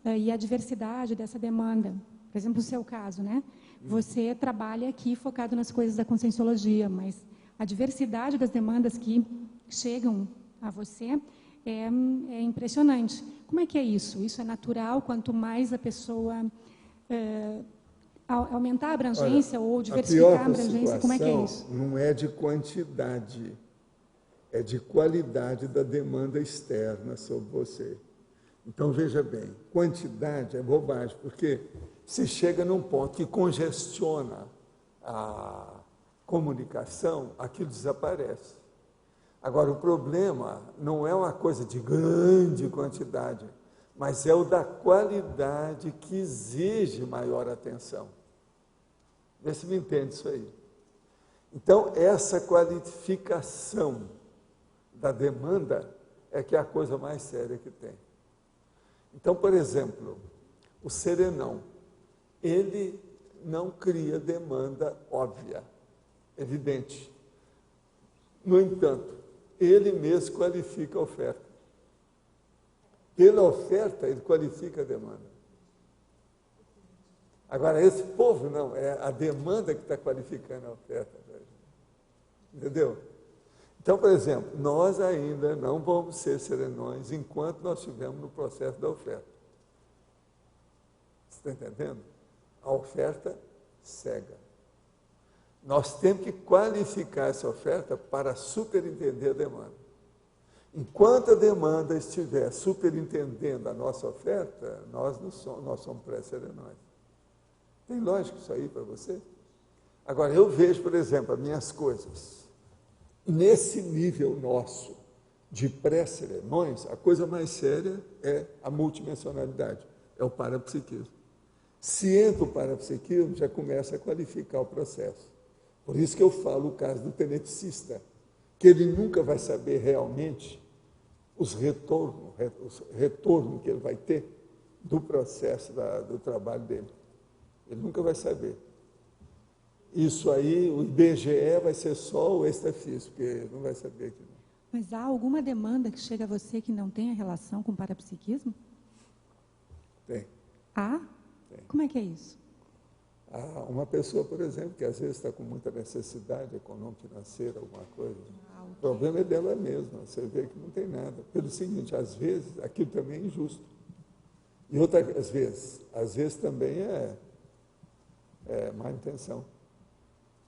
e a diversidade dessa demanda. Por exemplo, o seu caso, né? Você trabalha aqui focado nas coisas da conscienciologia, mas a diversidade das demandas que chegam a você é impressionante. Como é que é isso? Isso é natural? Quanto mais a pessoa aumentar a abrangência ou diversificar a abrangência, como é que é isso? Não é de quantidade, é de qualidade da demanda externa sobre você. Então, veja bem, quantidade é bobagem, porque se chega num ponto que congestiona a comunicação, aquilo desaparece. Agora, o problema não é uma coisa de grande quantidade, mas é o da qualidade que exige maior atenção. Vê se me entende isso aí. Então, essa qualificação da demanda é que é a coisa mais séria que tem. Então, por exemplo, o serenão, ele não cria demanda óbvia, evidente. No entanto, ele mesmo qualifica a oferta. Pela oferta, ele qualifica a demanda. Agora, esse povo não, é a demanda que está qualificando a oferta. Entendeu? Então, por exemplo, nós ainda não vamos ser serenões enquanto nós estivermos no processo da oferta. Você está entendendo? A oferta cega. Nós temos que qualificar essa oferta para superentender a demanda. Enquanto a demanda estiver superentendendo a nossa oferta, nós somos pré-serenóis. Tem lógica isso aí para você? Agora, eu vejo, por exemplo, as minhas coisas. Nesse nível nosso de pré-serenões, a coisa mais séria é a multidimensionalidade, é o parapsiquismo. Se entra o parapsiquismo, já começa a qualificar o processo. Por isso que eu falo o caso do teneticista, que ele nunca vai saber realmente os retornos que ele vai ter do processo do trabalho dele. Ele nunca vai saber. Isso aí, o IBGE vai ser só o extrafísico, porque ele não vai saber aquilo. Mas há alguma demanda que chega a você que não tenha relação com o parapsiquismo? Tem. Há? Tem. Como é que é isso? Há uma pessoa, por exemplo, que às vezes está com muita necessidade econômica, financeira, alguma coisa. O problema é dela mesma, você vê que não tem nada. Pelo seguinte, às vezes, aquilo também é injusto. E outras vezes, às vezes também é má intenção.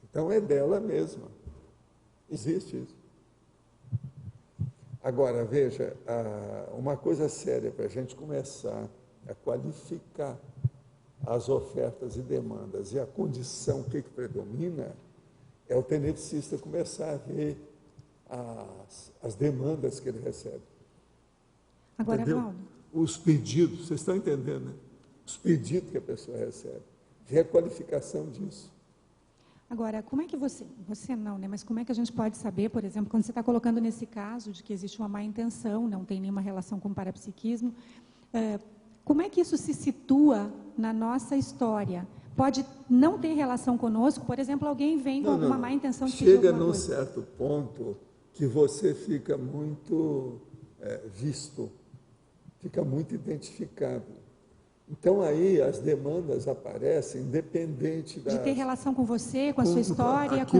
Então, é dela mesma. Existe isso. Agora, veja, uma coisa séria para a gente começar a qualificar as ofertas e demandas e a condição que predomina é o teneticista começar a ver as demandas que ele recebe. Agora, entendeu? Valdo. Os pedidos, vocês estão entendendo, né? Os pedidos que a pessoa recebe. Ver a qualificação disso. Agora, como é que você não, né? Mas como é que a gente pode saber, por exemplo, quando você está colocando nesse caso de que existe uma má intenção, não tem nenhuma relação com o parapsiquismo, como é que isso se situa na nossa história? Pode não ter relação conosco, por exemplo, alguém vem com alguma má intenção de pedir alguma coisa. Chega num certo ponto que você fica muito visto, fica muito identificado. Então, aí, as demandas aparecem independente de ter relação com você, com a sua história, com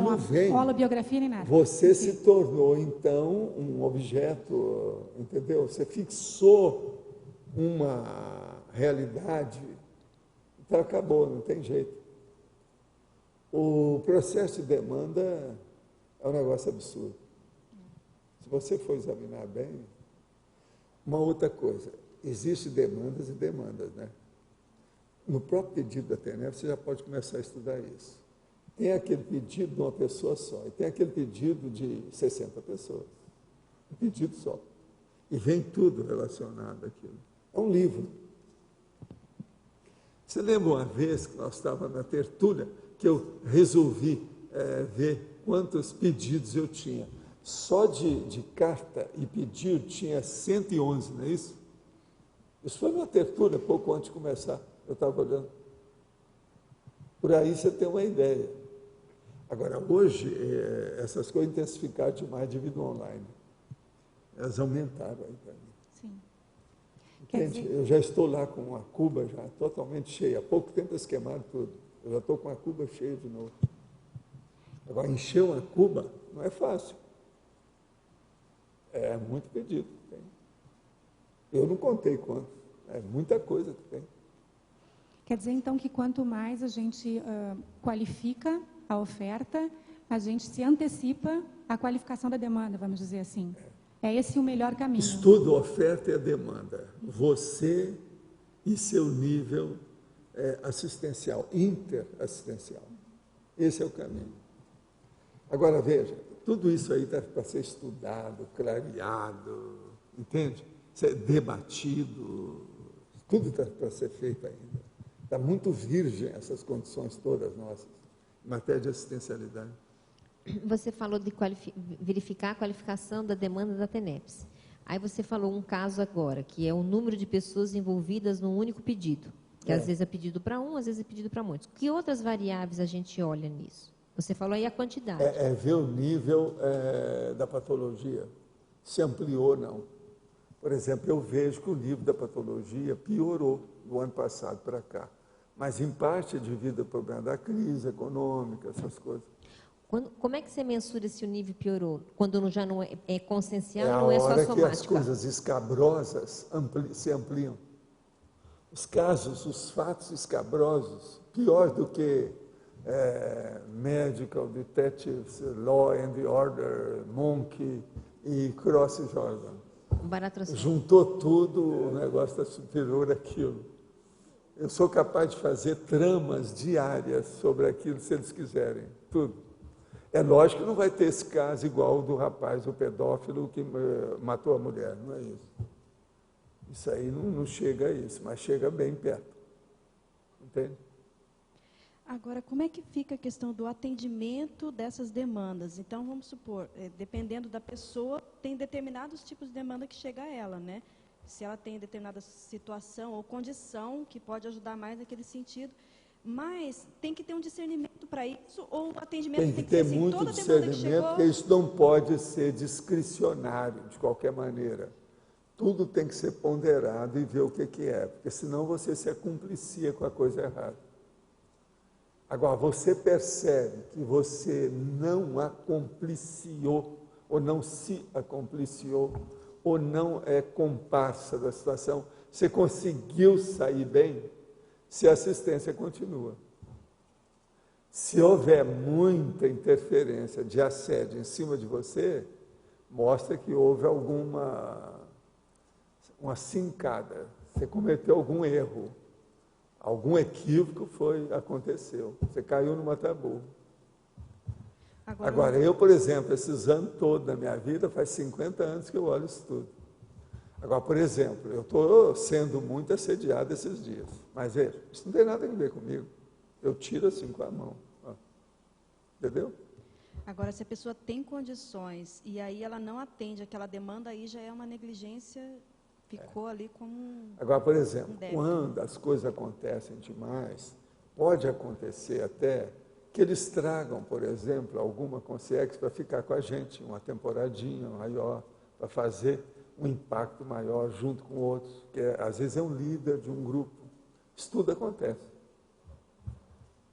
a holobiografia, nem nada. Você se tornou, então, um objeto, entendeu? Você fixou uma realidade, então acabou, não tem jeito. O processo de demanda é um negócio absurdo. Se você for examinar bem, uma outra coisa, existem demandas e demandas, né? No próprio pedido da TNF, você já pode começar a estudar isso. Tem aquele pedido de uma pessoa só, e tem aquele pedido de 60 pessoas. Um pedido só. E vem tudo relacionado àquilo. É um livro. Você lembra uma vez que nós estávamos na tertúlia, que eu resolvi ver quantos pedidos eu tinha. Só de carta e pedido tinha 111, não é isso? Isso foi uma tertúlia, pouco antes de começar, eu estava olhando. Por aí você tem uma ideia. Agora, hoje, essas coisas intensificaram demais devido ao online. Elas aumentaram aí para mim. Sim. Entende? Eu já estou lá com uma cuba já totalmente cheia. Há pouco tempo eles queimaram tudo. Eu já estou com a cuba cheia de novo. Agora, encher uma cuba não é fácil. É muito pedido que tem. Eu não contei quanto. É muita coisa que tem. Quer dizer, então, que quanto mais a gente qualifica a oferta, a gente se antecipa à qualificação da demanda, vamos dizer assim. É esse o melhor caminho. Estudo a oferta e a demanda. Você e seu nível assistencial, interassistencial. Esse é o caminho. Agora, veja, tudo isso aí está para ser estudado, clareado, entende? Ser debatido, tudo está para ser feito ainda. Está muito virgem essas condições todas nossas, em matéria de assistencialidade. Você falou de verificar a qualificação da demanda da TENEPS. Aí você falou um caso agora, que é o número de pessoas envolvidas num único pedido, que às vezes é pedido para um, às vezes é pedido para muitos. Que outras variáveis a gente olha nisso? Você falou aí a quantidade. É ver o nível da patologia, se ampliou ou não. Por exemplo, eu vejo que o nível da patologia piorou do ano passado para cá, mas em parte é devido ao problema da crise econômica, essas coisas. Como é que você mensura se o nível piorou? Quando já não é consciencial, não é só somática? É a hora que as coisas escabrosas se ampliam. Os casos, os fatos escabrosos, pior do que Medical Detectives, Law and Order, Monk e Cross Jordan. Juntou tudo, o negócio está superior àquilo. Eu sou capaz de fazer tramas diárias sobre aquilo, se eles quiserem, tudo. É lógico que não vai ter esse caso igual o do rapaz, o pedófilo que matou a mulher, não é isso. Isso aí não chega a isso, mas chega bem perto. Entende? Agora, como é que fica a questão do atendimento dessas demandas? Então, vamos supor, dependendo da pessoa, tem determinados tipos de demanda que chega a ela, né? Se ela tem determinada situação ou condição que pode ajudar mais naquele sentido, mas tem que ter um discernimento para isso, ou o atendimento tem que ter assim, muito toda demanda que chegou... porque isso não pode ser discricionário, de qualquer maneira. Tudo tem que ser ponderado e ver o que é, porque senão você se acumplicia com a coisa errada. Agora, você percebe que você não acompliciou, ou não se acompliciou, ou não é comparsa da situação, você conseguiu sair bem, se a assistência continua. Se houver muita interferência de assédio em cima de você, mostra que houve uma cincada, você cometeu algum erro. Algum equívoco aconteceu. Você caiu numa tabu. Agora, eu, por exemplo, esses anos todos da minha vida, faz 50 anos que eu olho isso tudo. Agora, por exemplo, eu estou sendo muito assediado esses dias. Mas veja, isso não tem nada a ver comigo. Eu tiro assim com a mão. Ó. Entendeu? Agora, se a pessoa tem condições e aí ela não atende aquela demanda, aí já é uma negligência... Ficou ali como Agora, por exemplo, quando as coisas acontecem demais, pode acontecer até que eles tragam, por exemplo, alguma consciência para ficar com a gente, uma temporadinha maior, para fazer um impacto maior junto com outros, que às vezes é um líder de um grupo. Isso tudo acontece.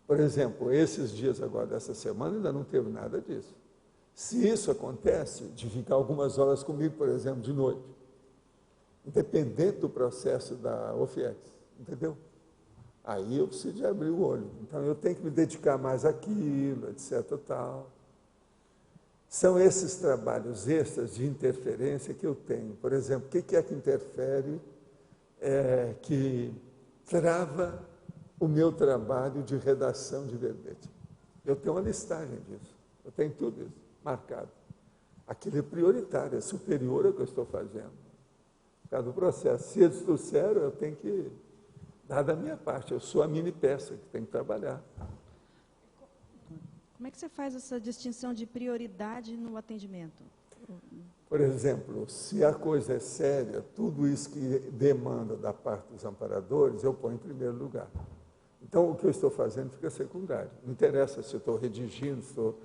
Por exemplo, esses dias agora dessa semana ainda não teve nada disso. Se isso acontece, de ficar algumas horas comigo, por exemplo, de noite, independente do processo da OFIEX, entendeu? Aí eu preciso de abrir o olho. Então, eu tenho que me dedicar mais àquilo, etc. Tal. São esses trabalhos extras de interferência que eu tenho. Por exemplo, o que é que interfere, que trava o meu trabalho de redação de verbete? Eu tenho uma listagem disso. Eu tenho tudo isso marcado. Aquilo é prioritário, é superior ao que eu estou fazendo. Por causa do processo. Se eles trouxeram, eu tenho que dar da minha parte. Eu sou a mini peça que tem que trabalhar. Como é que você faz essa distinção de prioridade no atendimento? Por exemplo, se a coisa é séria, tudo isso que demanda da parte dos amparadores, eu ponho em primeiro lugar. Então, o que eu estou fazendo fica secundário. Não interessa se eu estou redigindo, se estou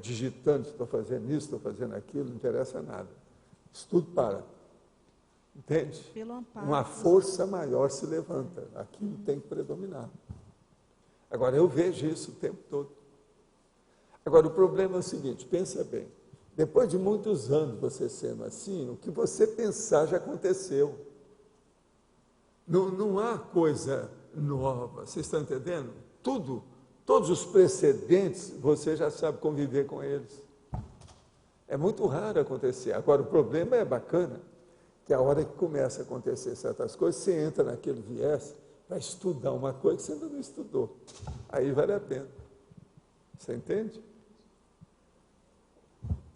digitando, se estou fazendo isso, estou fazendo aquilo, não interessa nada. Isso tudo para. Entende? Pelo amparo. Uma força maior se levanta. Aquilo tem que predominar. Agora, eu vejo isso o tempo todo. Agora, o problema é o seguinte, pensa bem. Depois de muitos anos você sendo assim, o que você pensar já aconteceu. Não há coisa nova. Vocês estão entendendo? Tudo, todos os precedentes, você já sabe conviver com eles. É muito raro acontecer. Agora, o problema é bacana, que a hora que começa a acontecer certas coisas, você entra naquele viés para estudar uma coisa que você ainda não estudou. Aí vale a pena. Você entende?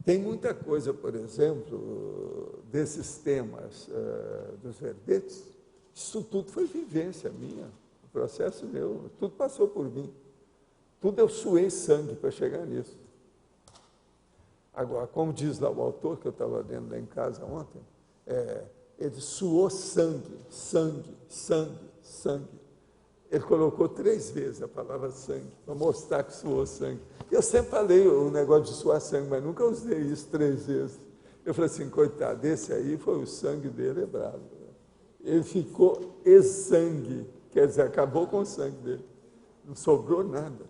Tem muita coisa, por exemplo, desses temas dos verbetes, isso tudo foi vivência minha, um processo meu, tudo passou por mim. Tudo eu suei sangue para chegar nisso. Agora, como diz lá o autor, que eu estava lendo lá em casa ontem, ele suou sangue, sangue, sangue, sangue. Ele colocou 3 vezes a palavra sangue, para mostrar que suou sangue. Eu sempre falei o negócio de suar sangue, mas nunca usei isso 3 vezes. Eu falei assim, coitado, esse aí foi o sangue dele, é bravo. Ele ficou exsangue, quer dizer, acabou com o sangue dele. Não sobrou nada.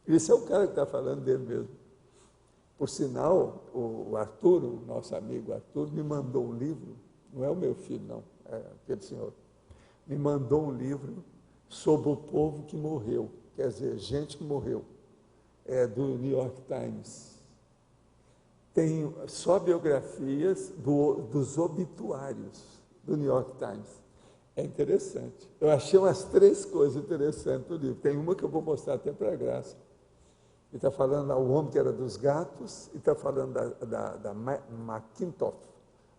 Esse é o cara que está falando dele mesmo. Por sinal, o Arthur, o nosso amigo Arthur, me mandou um livro, não é o meu filho, não, é aquele senhor, me mandou um livro sobre o povo que morreu, quer dizer, gente que morreu, do New York Times. Tem só biografias dos obituários do New York Times. É interessante. Eu achei umas 3 coisas interessantes no livro. Tem uma que eu vou mostrar até para a Graça. Ele está falando o homem que era dos gatos, e está falando da McIntosh,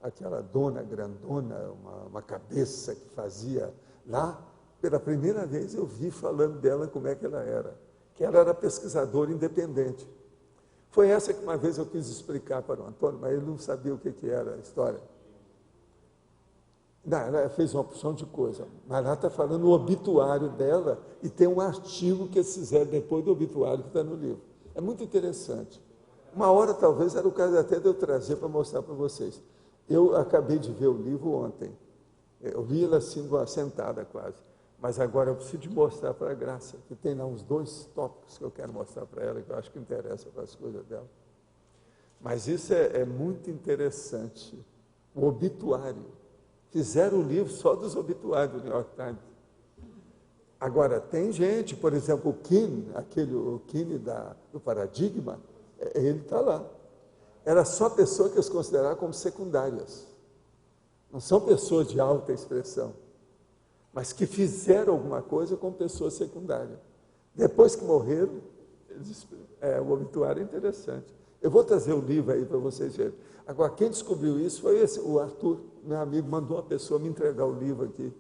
aquela dona grandona, uma cabeça que fazia lá. Pela primeira vez eu vi falando dela como é que ela era, que ela era pesquisadora independente. Foi essa que uma vez eu quis explicar para o Antônio, mas ele não sabia o que era a história. Não, ela fez uma opção de coisa, mas lá está falando o obituário dela e tem um artigo que eles fizeram depois do obituário que está no livro. É muito interessante. Uma hora, talvez, era o caso até de eu trazer para mostrar para vocês. Eu acabei de ver o livro ontem. Eu vi ele assim, sentada quase. Mas agora eu preciso de mostrar para a Graça, que tem lá uns 2 tópicos que eu quero mostrar para ela, que eu acho que interessa para as coisas dela. Mas isso é muito interessante. O obituário. Fizeram o livro só dos obituários do New York Times. Agora, tem gente, por exemplo, o Keane, o Keane do Paradigma, ele está lá. Era só pessoas que eles consideravam como secundárias. Não são pessoas de alta expressão, mas que fizeram alguma coisa com pessoas secundárias. Depois que morreram, o obituário é interessante. Eu vou trazer o livro aí para vocês verem. Agora, quem descobriu isso foi o Arthur, meu amigo, mandou uma pessoa me entregar o livro aqui.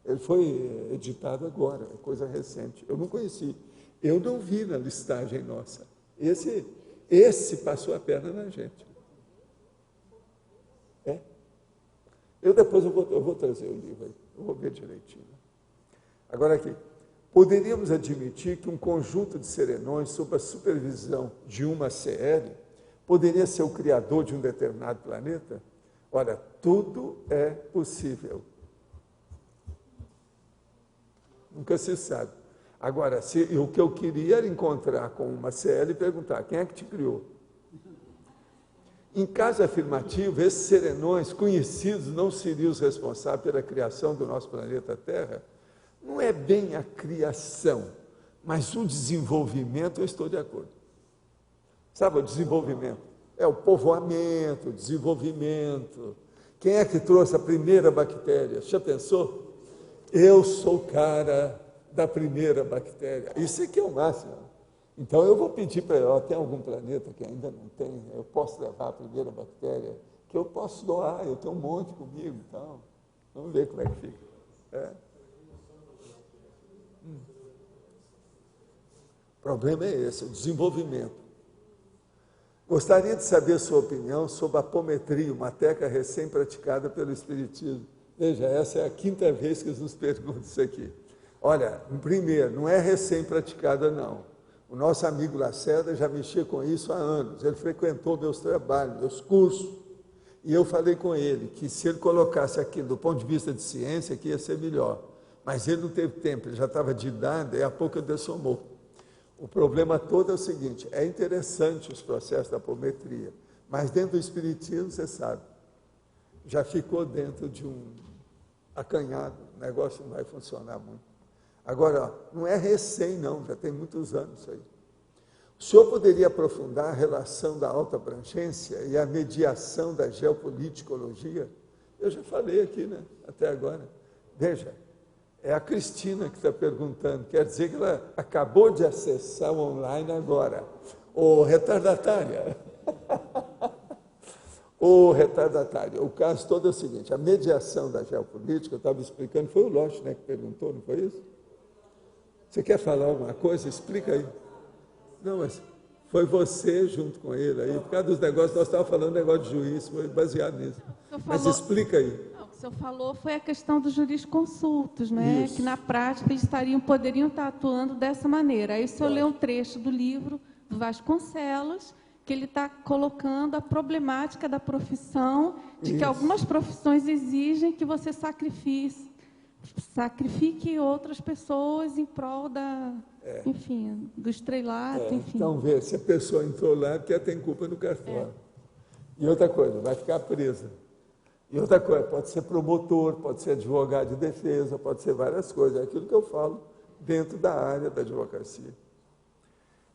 Ele foi editado agora, é coisa recente. Eu não conheci. Eu não vi na listagem nossa. Esse passou a perna na gente. Depois eu vou trazer o livro aí. Eu vou ver direitinho. Agora aqui. Poderíamos admitir que um conjunto de serenões, sob a supervisão de uma CL, poderia ser o criador de um determinado planeta? Ora, tudo é possível. Nunca se sabe. Agora, o que eu queria era encontrar com uma CL e perguntar, quem é que te criou? Em caso afirmativo, esses serenões conhecidos não seriam os responsáveis pela criação do nosso planeta Terra? Não é bem a criação, mas o desenvolvimento, eu estou de acordo. Sabe o desenvolvimento? É o povoamento, o desenvolvimento. Quem é que trouxe a primeira bactéria? Já pensou? Eu sou o cara da primeira bactéria. Isso aqui é o máximo. Então eu vou pedir para ela, tem algum planeta que ainda não tem? Eu posso levar a primeira bactéria? Que eu posso doar, eu tenho um monte comigo e tal. Vamos ver como é que fica. O problema é esse, o desenvolvimento. Gostaria de saber a sua opinião sobre a apometria, uma técnica recém-praticada pelo Espiritismo. Veja, essa é a 5ª vez que nos perguntam isso aqui. Olha, primeiro, não é recém-praticada, não. O nosso amigo Lacerda já mexia com isso há anos. Ele frequentou meus trabalhos, meus cursos. E eu falei com ele que se ele colocasse aquilo do ponto de vista de ciência, que ia ser melhor. Mas ele não teve tempo, ele já estava de idade, e a pouco ele dessomou. O problema todo é o seguinte, é interessante os processos da apometria, mas dentro do Espiritismo, você sabe, já ficou dentro de um acanhado, o negócio não vai funcionar muito. Agora, não é recém não, já tem muitos anos isso aí. O senhor poderia aprofundar a relação da alta abrangência e a mediação da geopolíticologia? Eu já falei aqui, né, até agora. Veja, é a Cristina que está perguntando, quer dizer que ela acabou de acessar o online agora. Ô, retardatária. Ô, retardatária. O caso todo é o seguinte, a mediação da geopolítica, eu estava explicando, foi o Loche, né, que perguntou, não foi isso? Você quer falar alguma coisa? Explica aí. Não, mas foi você junto com ele aí, por causa dos negócios, nós estávamos falando negócio de juiz, foi baseado nisso. Mas explica aí. Não, o que o senhor falou foi a questão dos jurisconsultos, né? Que na prática eles poderiam estar atuando dessa maneira. Aí o senhor leu um trecho do livro do Vasconcelos, que ele está colocando a problemática da profissão, de que algumas profissões exigem que você sacrifique outras pessoas em prol enfim, do estrelato, enfim. Então, vê, se a pessoa entrou lá, porque ela tem culpa no cartório. E outra coisa, vai ficar presa. E outra coisa, pode ser promotor, pode ser advogado de defesa, pode ser várias coisas. É aquilo que eu falo dentro da área da advocacia.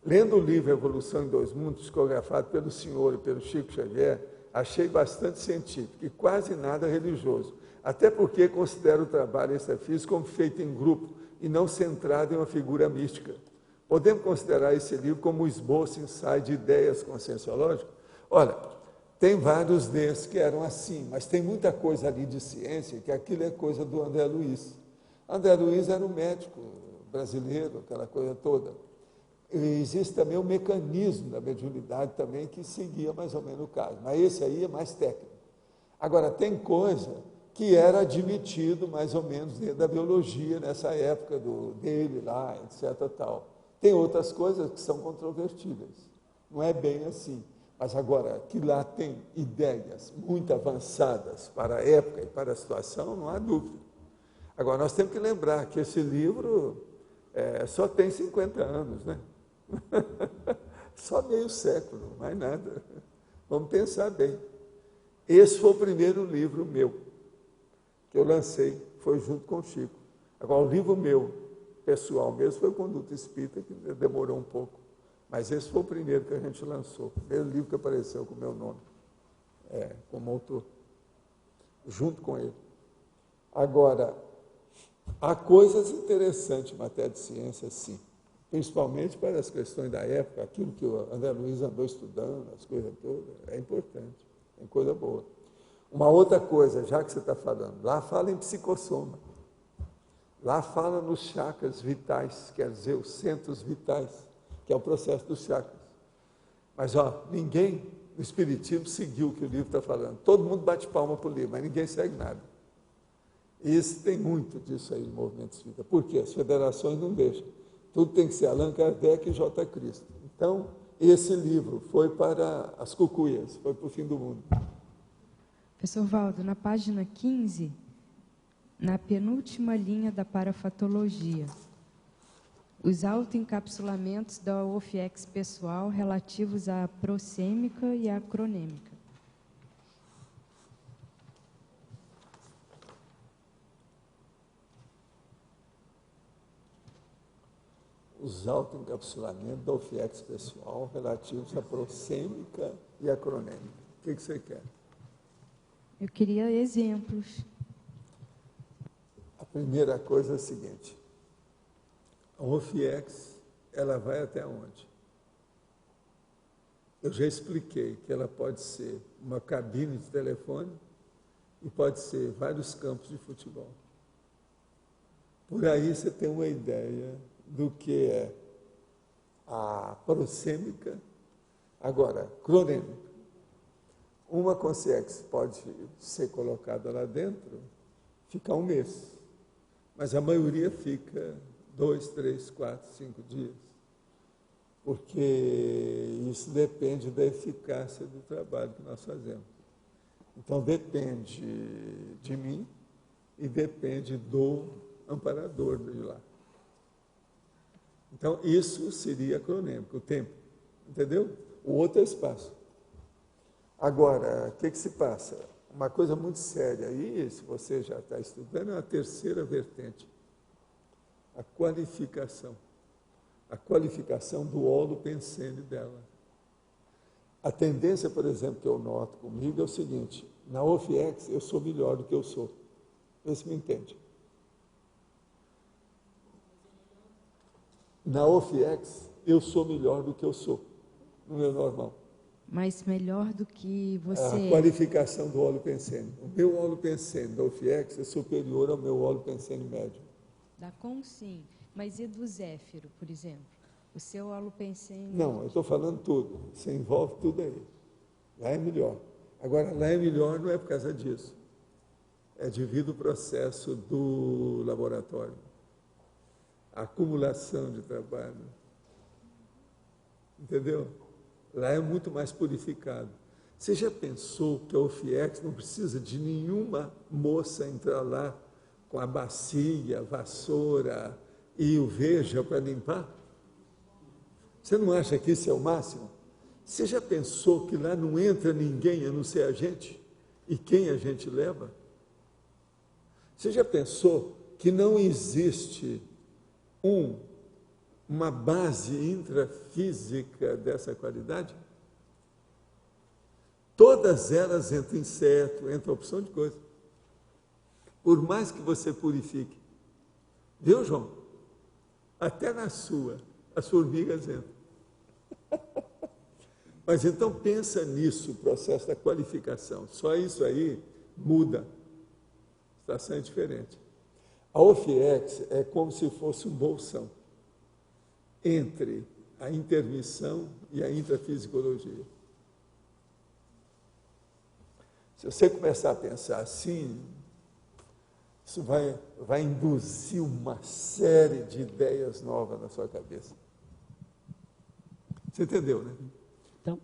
Lendo o livro Evolução em Dois Mundos, psicografado pelo senhor e pelo Chico Xavier, achei bastante científico e quase nada religioso. Até porque considero o trabalho extrafísico como feito em grupo e não centrado em uma figura mística. Podemos considerar esse livro como um esboço, ensaio de ideias conscienciológicas? Olha, tem vários desses que eram assim, mas tem muita coisa ali de ciência, que aquilo é coisa do André Luiz. André Luiz era um médico brasileiro, aquela coisa toda. E existe também o mecanismo da mediunidade também, que seguia mais ou menos o caso, mas esse aí é mais técnico. Agora, tem coisa que era admitido mais ou menos dentro da biologia, nessa época dele lá, etc. Tal. Tem outras coisas que são controvertidas, não é bem assim. Mas agora, que lá tem ideias muito avançadas para a época e para a situação, não há dúvida. Agora, nós temos que lembrar que esse livro só tem 50 anos, né? Só meio século, mais nada. Vamos pensar bem. Esse foi o primeiro livro meu que eu lancei, foi junto com o Chico. Agora, o livro meu, pessoal mesmo, foi o Conduta Espírita, que demorou um pouco. Mas esse foi o primeiro que a gente lançou, o primeiro livro que apareceu com o meu nome, como autor, junto com ele. Agora, há coisas interessantes em matéria de ciência, sim, principalmente para as questões da época, aquilo que o André Luiz andou estudando, as coisas todas, é importante, é coisa boa. Uma outra coisa, já que você está falando, lá fala em psicossoma, lá fala nos chakras vitais, quer dizer, os centros vitais, que é o processo dos chakras. Mas, ninguém no Espiritismo seguiu o que o livro está falando. Todo mundo bate palma para o livro, mas ninguém segue nada. E tem muito disso aí no movimento espírita. Por quê? As federações não deixam. Tudo tem que ser Allan Kardec e J. Cristo. Então, esse livro foi para as cucuias, foi para o fim do mundo. Professor Valdo, na página 15, na penúltima linha da parafatologia, os autoencapsulamentos da OFIEX pessoal relativos à prosêmica e à cronêmica. Os autoencapsulamentos da OFIEX pessoal relativos à prosêmica e à cronêmica. O que você quer? Eu queria exemplos. A primeira coisa é a seguinte. A OFIEX, ela vai até onde? Eu já expliquei que ela pode ser uma cabine de telefone e pode ser vários campos de futebol. Por aí você tem uma ideia do que é a prosêmica. Agora, cronêmica. Uma consciência pode ser colocada lá dentro, fica um mês, mas a maioria fica 2, 3, 4, 5 dias, porque isso depende da eficácia do trabalho que nós fazemos. Então, depende de mim e depende do amparador de lá. Então, isso seria cronêmico, o tempo, entendeu? O outro é espaço. Agora, o que se passa? Uma coisa muito séria aí, se você já está estudando, é a terceira vertente, a qualificação. A qualificação do holopensene dela. A tendência, por exemplo, que eu noto comigo é o seguinte: na OFIEX eu sou melhor do que eu sou. Esse me entende. Na OFIEX eu sou melhor do que eu sou, no meu normal. Mas melhor do que você... A qualificação do holopensene. O meu holopensene da OFIEX é superior ao meu holopensene médio. Da CON, sim. Mas e do Zéfiro, por exemplo? O seu holopensene... Não, eu estou falando tudo. Você envolve tudo aí. Lá é melhor. Agora, lá é melhor não é por causa disso. É devido ao processo do laboratório. A acumulação de trabalho. Entendeu? Lá é muito mais purificado. Você já pensou que a OFIEX não precisa de nenhuma moça entrar lá com a bacia, a vassoura e o veja para limpar? Você não acha que isso é o máximo? Você já pensou que lá não entra ninguém a não ser a gente? E quem a gente leva? Você já pensou que não existe uma base intrafísica dessa qualidade? Todas elas entram inseto, entra opção de coisa. Por mais que você purifique. Viu, João? Até na sua, as formigas entram. Mas então pensa nisso, o processo da qualificação. Só isso aí muda. A situação é diferente. A OFIEX é como se fosse um bolsão entre a intermissão e a intrafisicologia. Se você começar a pensar assim, isso vai induzir uma série de ideias novas na sua cabeça. Você entendeu, né? Então,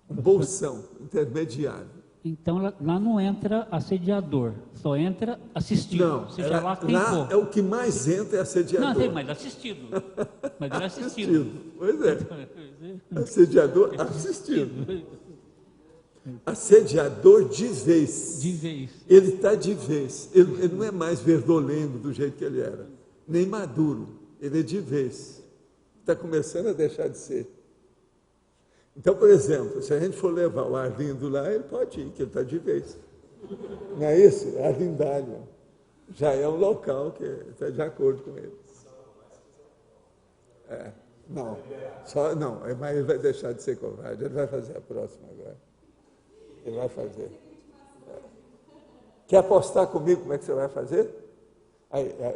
bolsão intermediário. Então, lá não entra assediador, só entra assistido. Não, lá é o que mais entra é assediador. Não, tem, mas assistido. Mas ele é assistido. Pois é. Assediador assistido. Assediador de vez. De vez. Ele está de vez. Ele não é mais verdolengo do jeito que ele era, nem maduro. Ele é de vez. Está começando a deixar de ser. Então, por exemplo, se a gente for levar o Arlindo lá, ele pode ir, que ele está de vez. Não é isso? Arlindália. Já é um local que está de acordo com ele. Não, mas ele vai deixar de ser covarde. Ele vai fazer a próxima agora. Ele vai fazer. Quer apostar comigo como é que você vai fazer?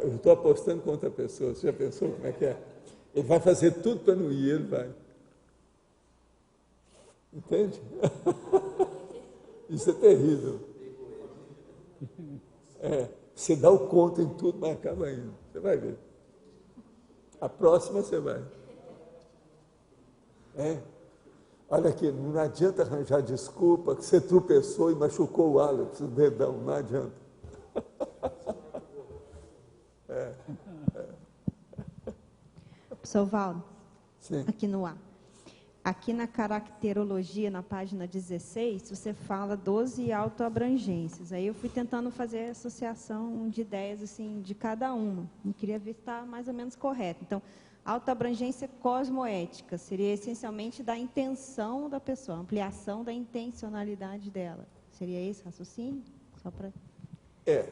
Eu estou apostando com outra pessoa. Você já pensou como é que é? Ele vai fazer tudo para não ir, ele vai. Entende? Isso é terrível. Você dá o conto em tudo, mas acaba indo. Você vai ver. A próxima você vai. Olha aqui, não adianta arranjar desculpa que você tropeçou e machucou o Alex, o dedão, não adianta. Professor Valdo, Sim. aqui no ar. Aqui na caracterologia, na página 16, você fala 12 autoabrangências. Aí eu fui tentando fazer a associação de ideias assim, de cada uma. Eu queria ver se está mais ou menos correto. Então, autoabrangência cosmoética seria essencialmente da intenção da pessoa, ampliação da intencionalidade dela. Seria esse raciocínio? Só para...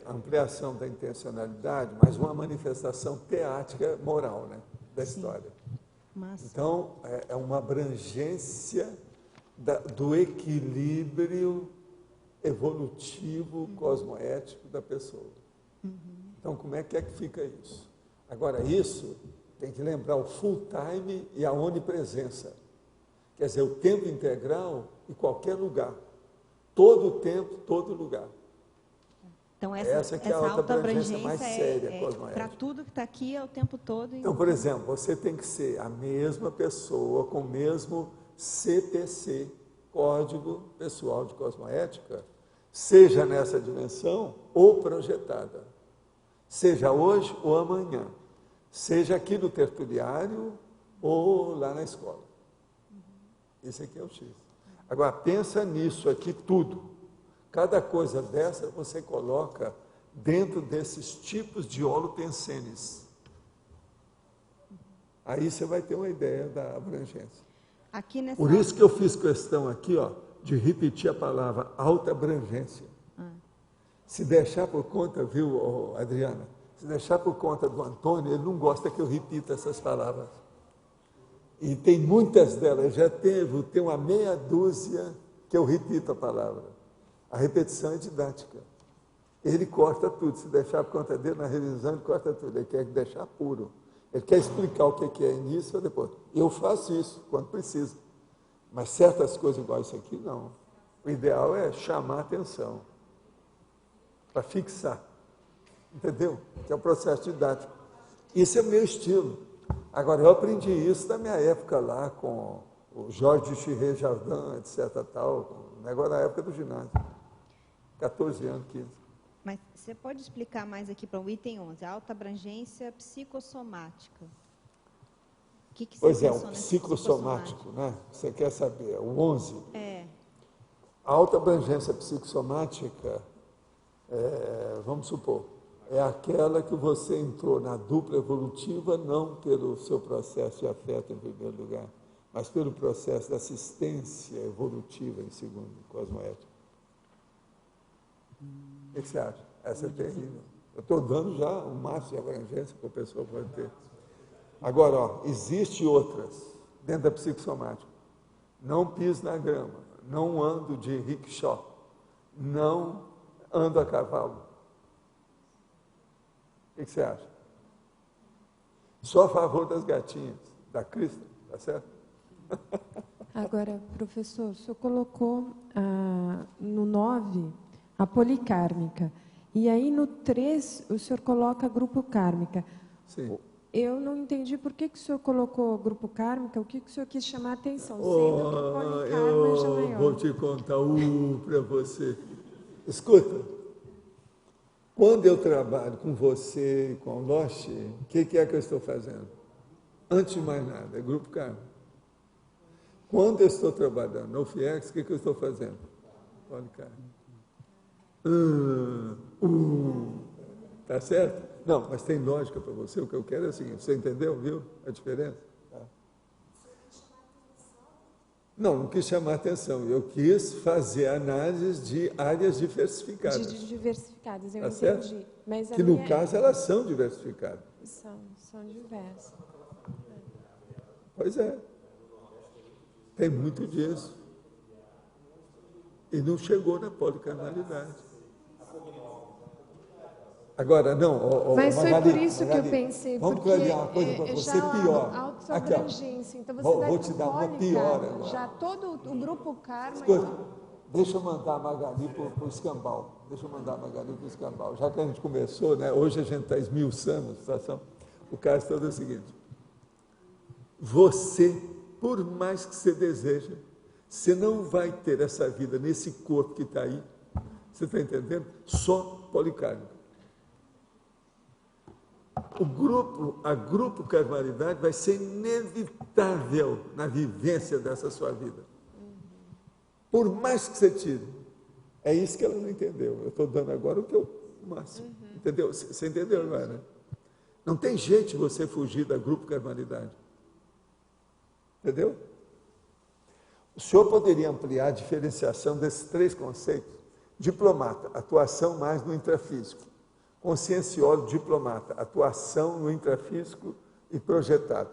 ampliação da intencionalidade, mas uma manifestação teática moral, né, da história. Massa. Então, é uma abrangência do equilíbrio evolutivo, cosmoético da pessoa. Então, como é que fica isso? Agora, isso Tem que lembrar o full time e a onipresença. Quer dizer, o tempo integral em qualquer lugar. Todo o tempo, todo lugar. Então, essa que é a alta abrangência mais séria, cosmoética. Para tudo que está aqui, é o tempo todo. Então, por exemplo, você tem que ser a mesma pessoa com o mesmo CPC, Código Pessoal de Cosmoética, seja nessa dimensão ou projetada. Seja hoje ou amanhã. Seja aqui no tertuliário ou lá na escola. Esse aqui é o X. Agora, pensa nisso aqui tudo. Cada coisa dessa você coloca dentro desses tipos de holotensenes. Aí você vai ter uma ideia da abrangência. Por isso que eu fiz questão aqui, de repetir a palavra alta abrangência. Se deixar por conta, viu, Adriana? Se deixar por conta do Antônio, ele não gosta que eu repita essas palavras. E tem muitas delas, tem uma meia dúzia que eu repito a palavra. A repetição é didática. Ele corta tudo, se deixar por conta dele, na revisão ele corta tudo, ele quer deixar puro. Ele quer explicar o que é início ou depois. Eu faço isso quando preciso. Mas certas coisas igual isso aqui, não. O ideal é chamar a atenção, para fixar. Entendeu? Que é o processo didático. Isso é o meu estilo. Agora, eu aprendi isso na minha época lá, com o Jorge Chiré Jardim, etc. Tal, agora na época do ginásio. 14 anos, 15. Mas você pode explicar mais aqui para o item 11, alta abrangência psicossomática. O que você pois é, pensou o psicossomático, né? Você quer saber, o 11? A alta abrangência psicossomática, vamos supor, é aquela que você entrou na dupla evolutiva, não pelo seu processo de afeto em primeiro lugar, mas pelo processo de assistência evolutiva em segundo, cosmoética. O que você acha? Essa é terrível. Eu estou dando já um máximo de abrangência que a pessoa pode ter. Agora, existe outras dentro da psicossomática. Não piso na grama, não ando de rickshaw, não ando a cavalo. O que você acha? Só a favor das gatinhas, da Cristo, tá certo? Agora, professor, o senhor colocou no 9 a policármica. E aí no 3 o senhor coloca grupo kármica. Sim. Eu não entendi por que o senhor colocou grupo kármica, o que o senhor quis chamar a atenção, sendo que o polikarma já maior. Vou te contar para você. Escuta, quando eu trabalho com você e com o Loche, o que é que eu estou fazendo? Antes de mais nada, é grupo kármico. Quando eu estou trabalhando no FIEX, o que eu estou fazendo? Policármico. Tá certo? Não, mas tem lógica para você. O que eu quero é o seguinte: você entendeu, viu a diferença? Tá. Não quis chamar a atenção. Eu quis fazer análises de áreas diversificadas. De diversificadas, eu tá entendi. Certo? Mas que no caso elas são diversificadas. São diversas. Pois é. Tem muito disso. E não chegou na policarnalidade. Agora, não, mas Magali, foi por isso Magali, que eu pensei, vamos porque clarear uma coisa para você pior. Autoabrangência, então você vou te dar uma pior agora. Já todo o grupo karma... Escuta, deixa eu mandar a Magali para o escambau. Já que a gente começou, né, hoje a gente está esmiuçando a situação. O caso todo é o seguinte: você, por mais que você deseja, você não vai ter essa vida nesse corpo que está aí, você está entendendo? Só policármico. A grupo karmalidade vai ser inevitável na vivência dessa sua vida. Por mais que você tire. É isso que ela não entendeu. Eu estou dando agora o que eu máximo. Entendeu? Você entendeu agora, né? Não tem jeito de você fugir da grupo karmalidade. Entendeu? O senhor poderia ampliar a diferenciação desses 3 conceitos? Diplomata, atuação mais no intrafísico. Conscienciólogo, diplomata, atuação no intrafísico e projetado.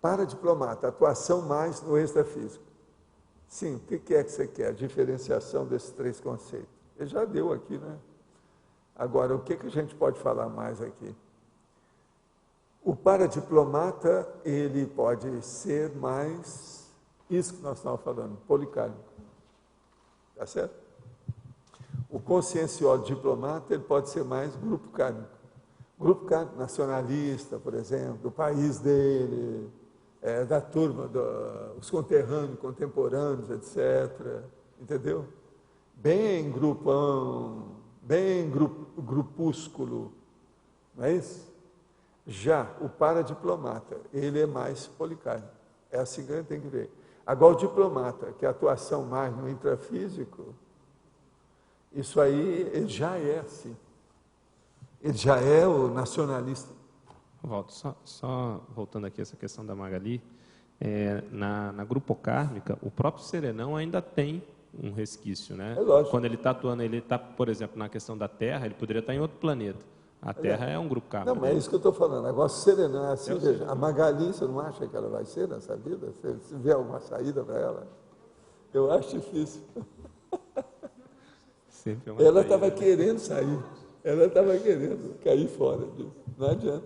Para diplomata, atuação mais no extrafísico. Sim, o que é que você quer? A diferenciação desses 3 conceitos. Ele já deu aqui, né? Agora, o que a gente pode falar mais aqui? O paradiplomata, ele pode ser mais, isso que nós estamos falando, policármico. Tá certo? O consciencioso diplomata, ele pode ser mais grupo kármico. Grupo kármico nacionalista, por exemplo, do país dele, da turma, os conterrâneos, contemporâneos, etc. Entendeu? Bem grupão, bem grupúsculo, não é isso? Já o paradiplomata, ele é mais policármico. É assim que a gente tem que ver. Agora, o diplomata, que é a atuação mais no intrafísico, isso aí, ele já é assim. Ele já é o nacionalista. Walter, só voltando aqui a essa questão da Magali, na grupocármica, o próprio serenão ainda tem um resquício, né? É lógico. Quando ele está atuando, ele está, por exemplo, na questão da Terra, ele poderia estar em outro planeta. A Terra é um grupo kármico. Não, mas é isso que eu estou falando. Agora, serenão é assim, veja, a Magali, você não acha que ela vai ser nessa vida? Você vê alguma saída para ela? Eu acho difícil. Ela estava querendo sair. Ela estava querendo cair fora disso. Não adianta.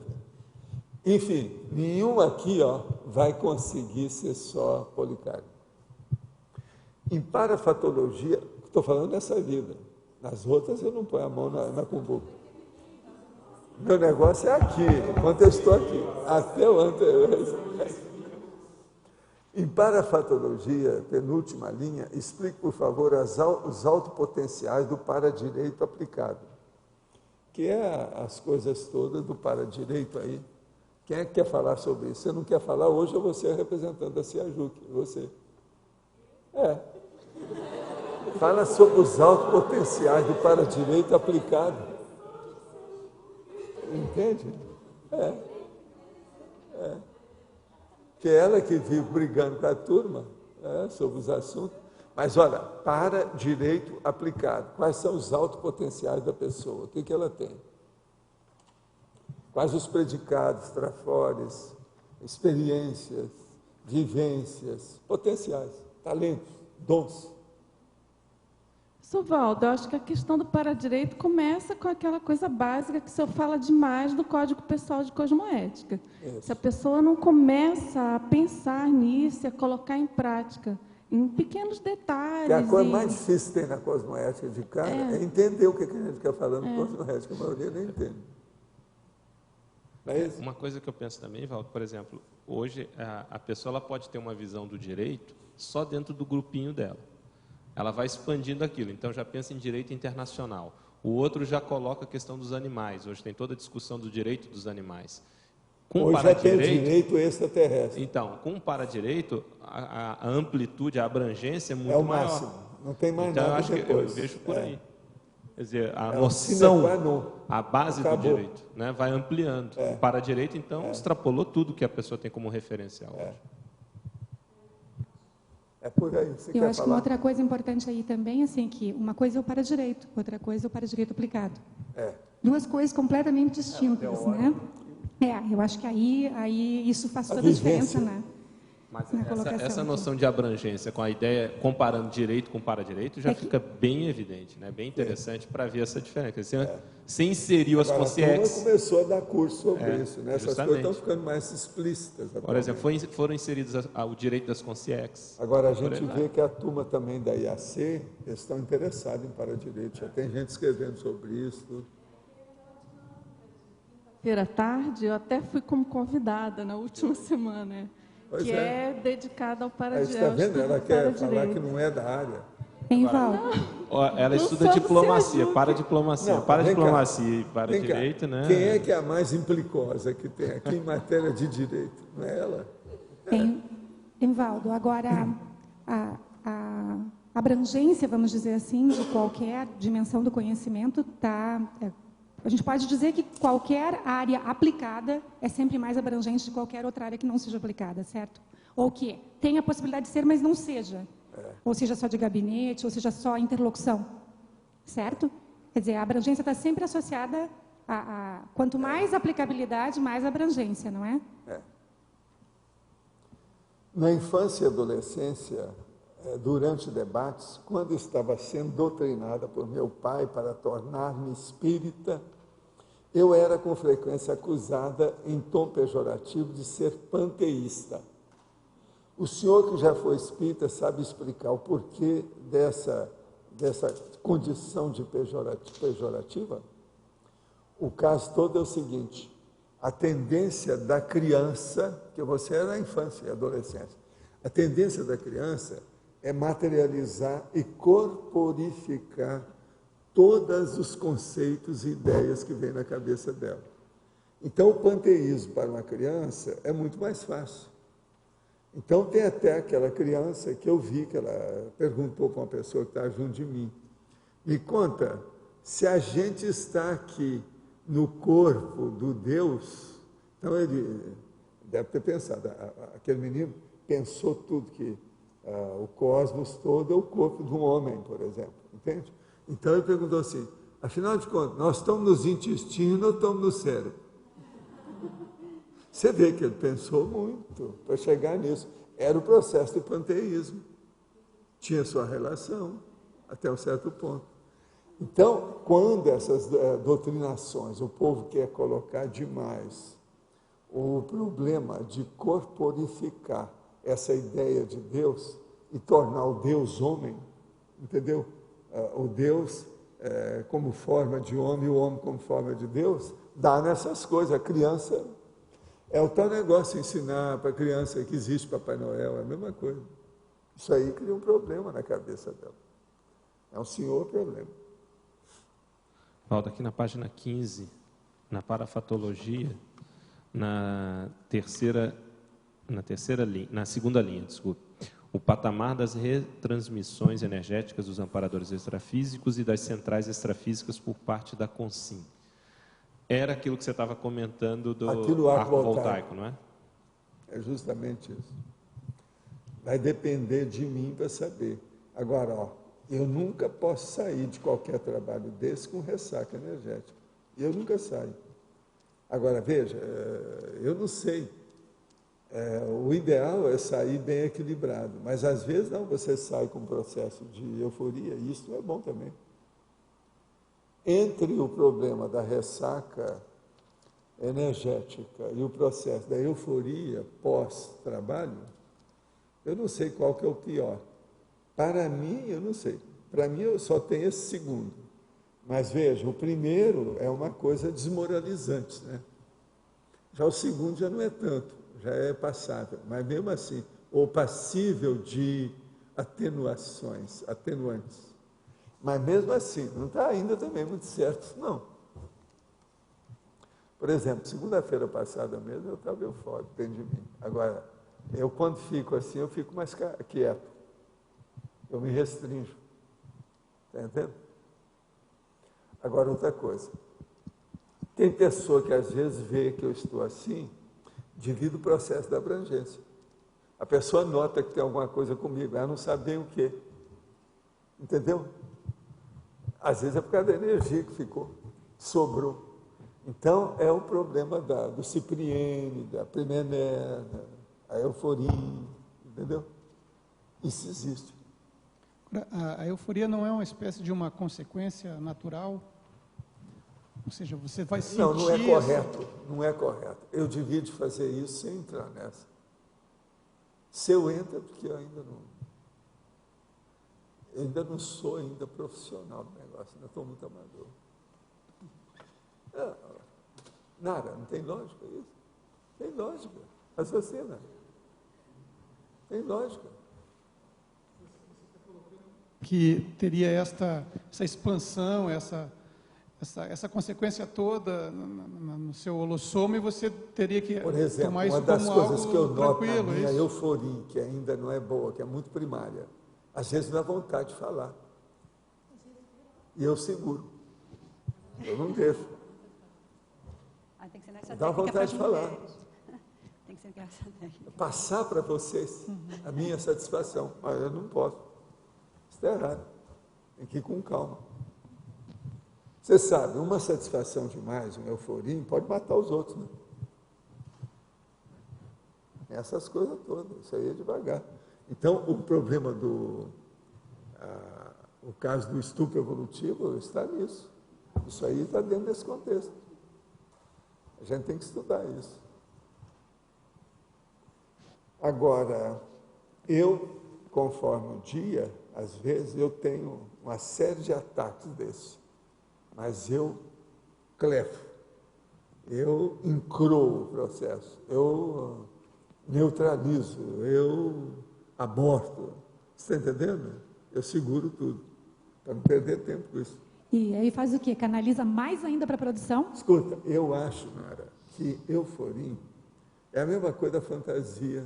Enfim, nenhum aqui vai conseguir ser só policármico. Em parafatologia, estou falando dessa vida. Nas outras eu não ponho a mão na cumbuca. Meu negócio é aqui, enquanto eu estou aqui. Até o anterior. Em parafatologia, penúltima linha, explique, por favor, os autopotenciais do paradireito aplicado. Que é as coisas todas do paradireito aí. Quem é que quer falar sobre isso? Você não quer falar hoje, ou você é representante da CIAJUC? Você. Fala sobre os autopotenciais do paradireito aplicado. Entende? Que é ela que vive brigando com a turma sobre os assuntos. Mas olha, para direito aplicado, quais são os autopotenciais da pessoa? O que ela tem? Quais os predicados, trafores, experiências, vivências, potenciais, talentos, dons? Valdo, eu acho que a questão do paradireito começa com aquela coisa básica que o senhor fala demais do Código Pessoal de Cosmoética. Isso. Se a pessoa não começa a pensar nisso, a colocar em prática, em pequenos detalhes. Que a coisa mais difícil que tem na cosmoética de cara é entender o que a gente quer falando em cosmoética, a maioria nem entende. Não é isso? Uma coisa que eu penso também, Valdo, por exemplo, hoje a pessoa ela pode ter uma visão do direito só dentro do grupinho dela. Ela vai expandindo aquilo, então já pensa em direito internacional. O outro já coloca a questão dos animais. Hoje tem toda a discussão do direito dos animais. Hoje já tem direito extraterrestre. Então, com o paradireito, a amplitude, a abrangência é muito o maior. máximo. Não tem mais então, nada eu acho depois. Que eu vejo por aí. Quer dizer, a noção, a base do direito, né, vai ampliando. O paradireito, então, extrapolou tudo que a pessoa tem como referencial hoje. É por aí. Eu acho que uma outra coisa importante aí também, assim, que uma coisa é o paradireito, outra coisa é o paradireito aplicado. Duas coisas completamente distintas, né? Eu acho que aí isso faz toda a diferença, né? Mas essa noção de abrangência com a ideia, comparando direito com paradireito, já fica bem evidente, né? Bem interessante para ver essa diferença. Você inseriu as consciex. A turma começou a dar curso sobre isso, né? Essas coisas estão ficando mais explícitas. Por exemplo, foram inseridos o direito das consciex. Agora, a gente vê que a turma também da IAC estão interessados em paradireito. Já tem gente escrevendo sobre isso. À tarde, eu até fui como convidada na última semana, que é dedicada ao paradireito. Está vendo? Ela quer falar que não é da área. Ela estuda diplomacia, paradiplomacia, paradiplomacia e paradireito, né? Quem é que é a mais implicosa que tem aqui em matéria de direito? Não é ela? Valdo, agora a abrangência, vamos dizer assim, de qualquer dimensão do conhecimento está... A gente pode dizer que qualquer área aplicada é sempre mais abrangente de qualquer outra área que não seja aplicada, certo? Ou que tenha a possibilidade de ser, mas não seja. Ou seja só de gabinete, ou seja só interlocução, certo? Quer dizer, a abrangência está sempre associada quanto mais aplicabilidade, mais abrangência, não é? Na infância e adolescência, durante debates, quando estava sendo doutrinada por meu pai para tornar-me espírita, Eu era com frequência acusada, em tom pejorativo, de ser panteísta. O senhor que já foi espírita sabe explicar o porquê dessa condição de pejorativa? O caso todo é o seguinte: a tendência da criança, que você era na infância e adolescência, a tendência da criança é materializar e corporificar todos os conceitos e ideias que vêm na cabeça dela. Então, o panteísmo para uma criança é muito mais fácil. Então, tem até aquela criança que eu vi, que ela perguntou para uma pessoa que está junto de mim, me conta, se a gente está aqui no corpo do Deus, então ele deve ter pensado, aquele menino pensou tudo, que o cosmos todo é o corpo de um homem, por exemplo, entende? Então ele perguntou assim, afinal de contas, nós estamos nos intestinos ou estamos no cérebro? Você vê que ele pensou muito para chegar nisso. Era o processo do panteísmo. Tinha sua relação, até um certo ponto. Então, quando essas doutrinações, o povo quer colocar demais o problema de corporificar essa ideia de Deus e tornar o Deus homem, entendeu? O Deus como forma de homem e o homem como forma de Deus, dá nessas coisas. A criança, é o tal negócio ensinar para a criança que existe Papai Noel, é a mesma coisa. Isso aí cria um problema na cabeça dela. É um senhor problema. Paulo, aqui na página 15, na parafatologia, na segunda linha, desculpe. O patamar das retransmissões energéticas dos amparadores extrafísicos e das centrais extrafísicas por parte da Consim. Era aquilo que você estava comentando do arco voltaico, não é? É justamente isso. Vai depender de mim para saber. Agora, eu nunca posso sair de qualquer trabalho desse com ressaca energética. Eu nunca saio. Agora, veja, eu não sei. O ideal é sair bem equilibrado, mas às vezes não, você sai com um processo de euforia, e isso é bom também. Entre o problema da ressaca energética e o processo da euforia pós-trabalho, eu não sei qual que é o pior. Para mim, eu não sei. Para mim, eu só tenho esse segundo. Mas veja, o primeiro é uma coisa desmoralizante, né? Já o segundo já não é tanto, já é passável, mas mesmo assim, ou passível de atenuantes. Mas mesmo assim, não está ainda também muito certo, não. Por exemplo, segunda-feira passada mesmo, eu estava eufórico dentro de mim. Agora, eu quando fico assim, eu fico mais quieto. Eu me restringo. Está entendendo? Agora, outra coisa. Tem pessoa que às vezes vê que eu estou assim, devido ao processo da abrangência. A pessoa nota que tem alguma coisa comigo, ela não sabe bem o quê. Entendeu? Às vezes é por causa da energia que ficou, sobrou. Então, é o problema do Cipriene, da Primener, a euforia, entendeu? Isso existe. A euforia não é uma espécie de uma consequência natural? Ou seja, você vai sentir... Não é correto, não é correto. Eu devia de fazer isso sem entrar nessa. Se eu entro, é porque eu ainda não sou ainda profissional do negócio, ainda estou muito amador. Nada, não tem lógica isso? Tem lógica. Raciocina. Tem lógica. Que teria essa expansão, essa consequência toda no seu holossoma, e você teria que por exemplo, tomar isso como algo tranquilo. Uma das coisas que eu noto na minha euforia, que ainda não é boa, que é muito primária, às vezes dá vontade de falar. E eu seguro. Eu não deixo. Tem que ser nessa dá vontade de falar. Tem que ser nessa técnica. Passar para vocês a minha satisfação. Mas eu não posso. Isso está errado. Tem que ir com calma. Você sabe, uma satisfação demais, uma euforia, pode matar os outros, né? Essas coisas todas, isso aí é devagar. Então, o problema o caso do estupro evolutivo está nisso. Isso aí está dentro desse contexto. A gente tem que estudar isso. Agora, eu, conforme o dia, às vezes eu tenho uma série de ataques desses, mas eu clefo, eu encroo o processo, eu neutralizo, eu aborto. Você está entendendo? Eu seguro tudo, para não perder tempo com isso. E aí faz o quê? Canaliza mais ainda para a produção? Escuta, eu acho, Nara, que euforim é a mesma coisa da fantasia,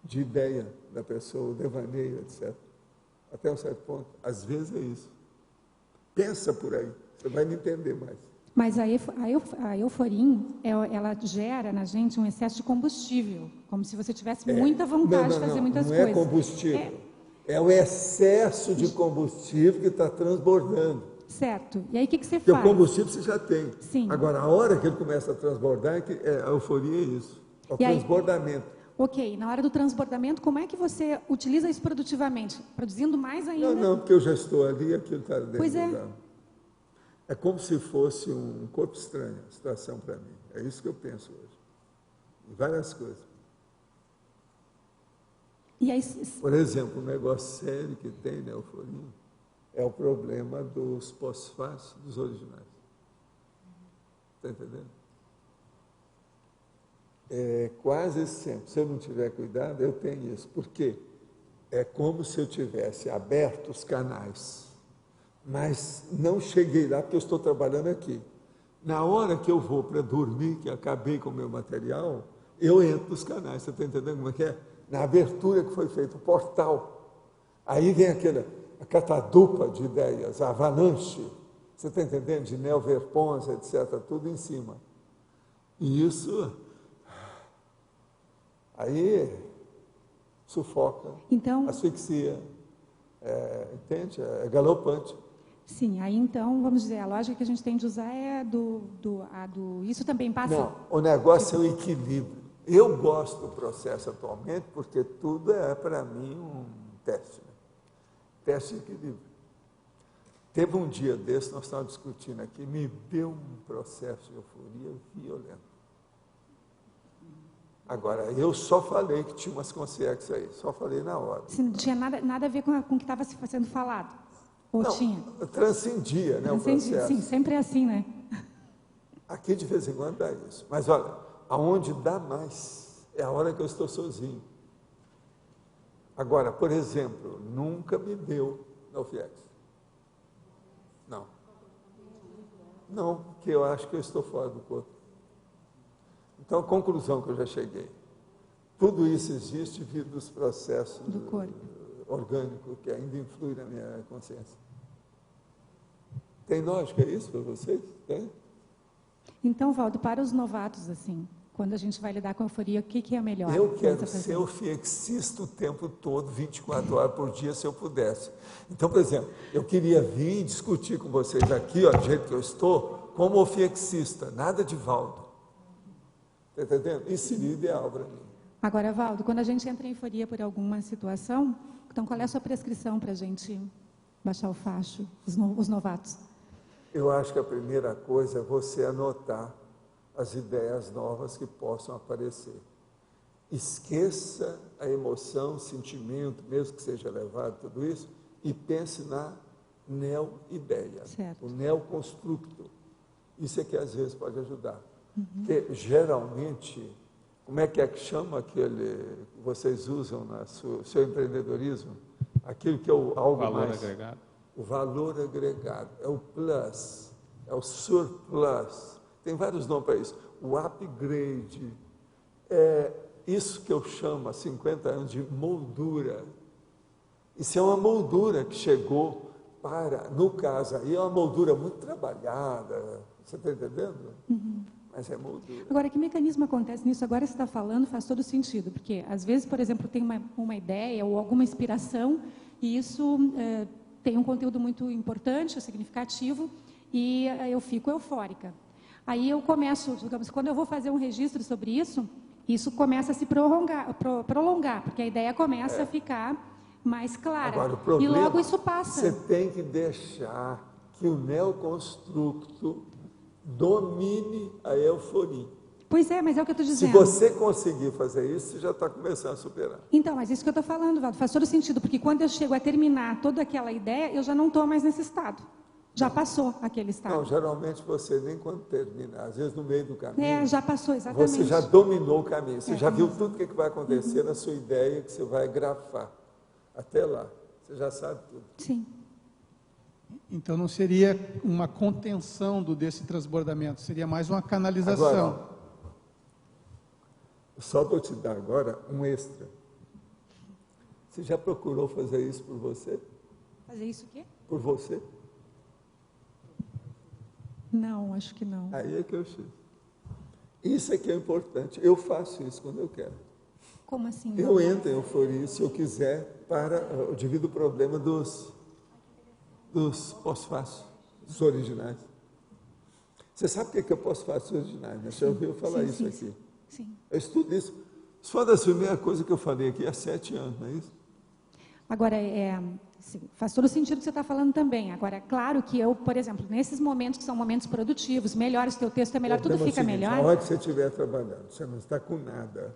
de ideia da pessoa, o devaneio, etc. Até um certo ponto. Às vezes é isso. Pensa por aí, você vai me entender mais. Mas a euforim, ela gera na gente um excesso de combustível, como se você tivesse muita vontade de fazer muitas coisas. Não é combustível, é o excesso de combustível que está transbordando. Certo. E aí o que você Porque faz? o combustível você já tem. Sim. Agora, a hora que ele começa a transbordar, a euforia é isso, é o transbordamento. Ok, na hora do transbordamento, como é que você utiliza isso produtivamente? Produzindo mais ainda? Não, porque eu já estou ali e aquilo está dentro. Pois é. É como se fosse um corpo estranho, a situação para mim. É isso que eu penso hoje. Em várias coisas. E aí, por exemplo, um negócio sério que tem na euforia é o problema dos pós-fácios dos originais. Está entendendo? Quase sempre, se eu não tiver cuidado, eu tenho isso. Por quê? É como se eu tivesse aberto os canais, mas não cheguei lá porque eu estou trabalhando aqui. Na hora que eu vou para dormir, que acabei com o meu material, eu entro nos canais. Você está entendendo como é que é? Na abertura que foi feito o portal. Aí vem a catadupa de ideias, a avalanche. Você está entendendo? De Neo Verponza, etc. Tudo em cima. E isso... Aí sufoca, então, asfixia, entende? É galopante. Sim, aí então, vamos dizer, a lógica que a gente tem de usar é isso também passa... Não, o negócio é o equilíbrio. Eu gosto do processo atualmente porque tudo é, para mim, um teste. Né? Teste de equilíbrio. Teve um dia desse, nós estávamos discutindo aqui, me deu um processo de euforia violento. Agora, eu só falei que tinha umas consciências aí, só falei na hora. Não tinha nada a ver com o que estava sendo falado? Ou não, tinha? Transcendia, né, o processo. Sim, sempre é assim, né? Aqui, de vez em quando, dá isso. Mas, olha, aonde dá mais é a hora que eu estou sozinho. Agora, por exemplo, nunca me deu na UFIEX. Não. Não, porque eu acho que eu estou fora do corpo. Então, a conclusão que eu já cheguei, tudo isso existe devido dos processos orgânicos que ainda influem na minha consciência. Tem lógica isso para vocês? Tem? Então, Valdo, para os novatos, assim, quando a gente vai lidar com a euforia, o que é melhor? Eu quero ser eufiexista o tempo todo, 24 horas por dia, se eu pudesse. Então, por exemplo, eu queria vir discutir com vocês aqui, ó, do jeito que eu estou, como eufiexista, nada de Valdo. Está entendendo? Isso seria ideal para mim. Agora, Valdo, quando a gente entra em euforia por alguma situação, então qual é a sua prescrição para a gente baixar o facho, os novatos? Eu acho que a primeira coisa é você anotar as ideias novas que possam aparecer. Esqueça a emoção, o sentimento, mesmo que seja elevado, tudo isso, e pense na neo-ideia, o neo-constructo. Isso é que às vezes pode ajudar. Porque, geralmente, como é que chama aquele que vocês usam no seu empreendedorismo? Aquilo que é algo valor mais... agregado. O valor agregado, é o plus, é o surplus. Tem vários nomes para isso. O upgrade, é isso que eu chamo há 50 anos de moldura. Isso é uma moldura que chegou no caso aí, é uma moldura muito trabalhada. Você está entendendo? Mas é moldura. Agora, que mecanismo acontece nisso? Agora você está falando, faz todo sentido, porque às vezes, por exemplo, tem uma ideia ou alguma inspiração e isso tem um conteúdo muito importante, significativo, e eu fico eufórica. Aí eu começo, digamos, quando eu vou fazer um registro sobre isso começa a se prolongar, porque a ideia começa a ficar mais clara. Agora, o problema, e logo isso passa. Você tem que deixar que o neoconstructo domine a euforia. Pois é, mas é o que eu estou dizendo. Se você conseguir fazer isso, você já está começando a superar. Então, mas isso que eu estou falando, Valdo, faz todo sentido, porque quando eu chego a terminar toda aquela ideia, eu já não estou mais nesse estado. Já passou aquele estado. Não, geralmente você nem quando termina, às vezes no meio do caminho. Já passou, exatamente. Você já dominou o caminho, você já viu tudo o que vai acontecer na sua ideia, que você vai grafar. Até lá, você já sabe tudo. Sim. Então não seria uma contenção desse transbordamento, seria mais uma canalização. Agora, só vou te dar agora um extra. Você já procurou fazer isso por você? Fazer isso o quê? Por você? Não, acho que não. Aí é que eu chego. Isso é que é importante. Eu faço isso quando eu quero. Como assim? Eu entro em euforia, se eu quiser, devido ao problema dos pós-fácios, dos originais. Você sabe o que é pós-fácios originais, né? Você ouviu falar isso aqui? Sim. Eu estudo isso. Isso foi uma das primeiras coisas que eu falei aqui há 7 anos, não é isso? Agora, sim, faz todo sentido o que você está falando também. Agora, é claro que eu, por exemplo, nesses momentos que são momentos produtivos, melhores, teu texto é melhor, tudo fica melhor. Na hora que você estiver trabalhando, você não está com nada,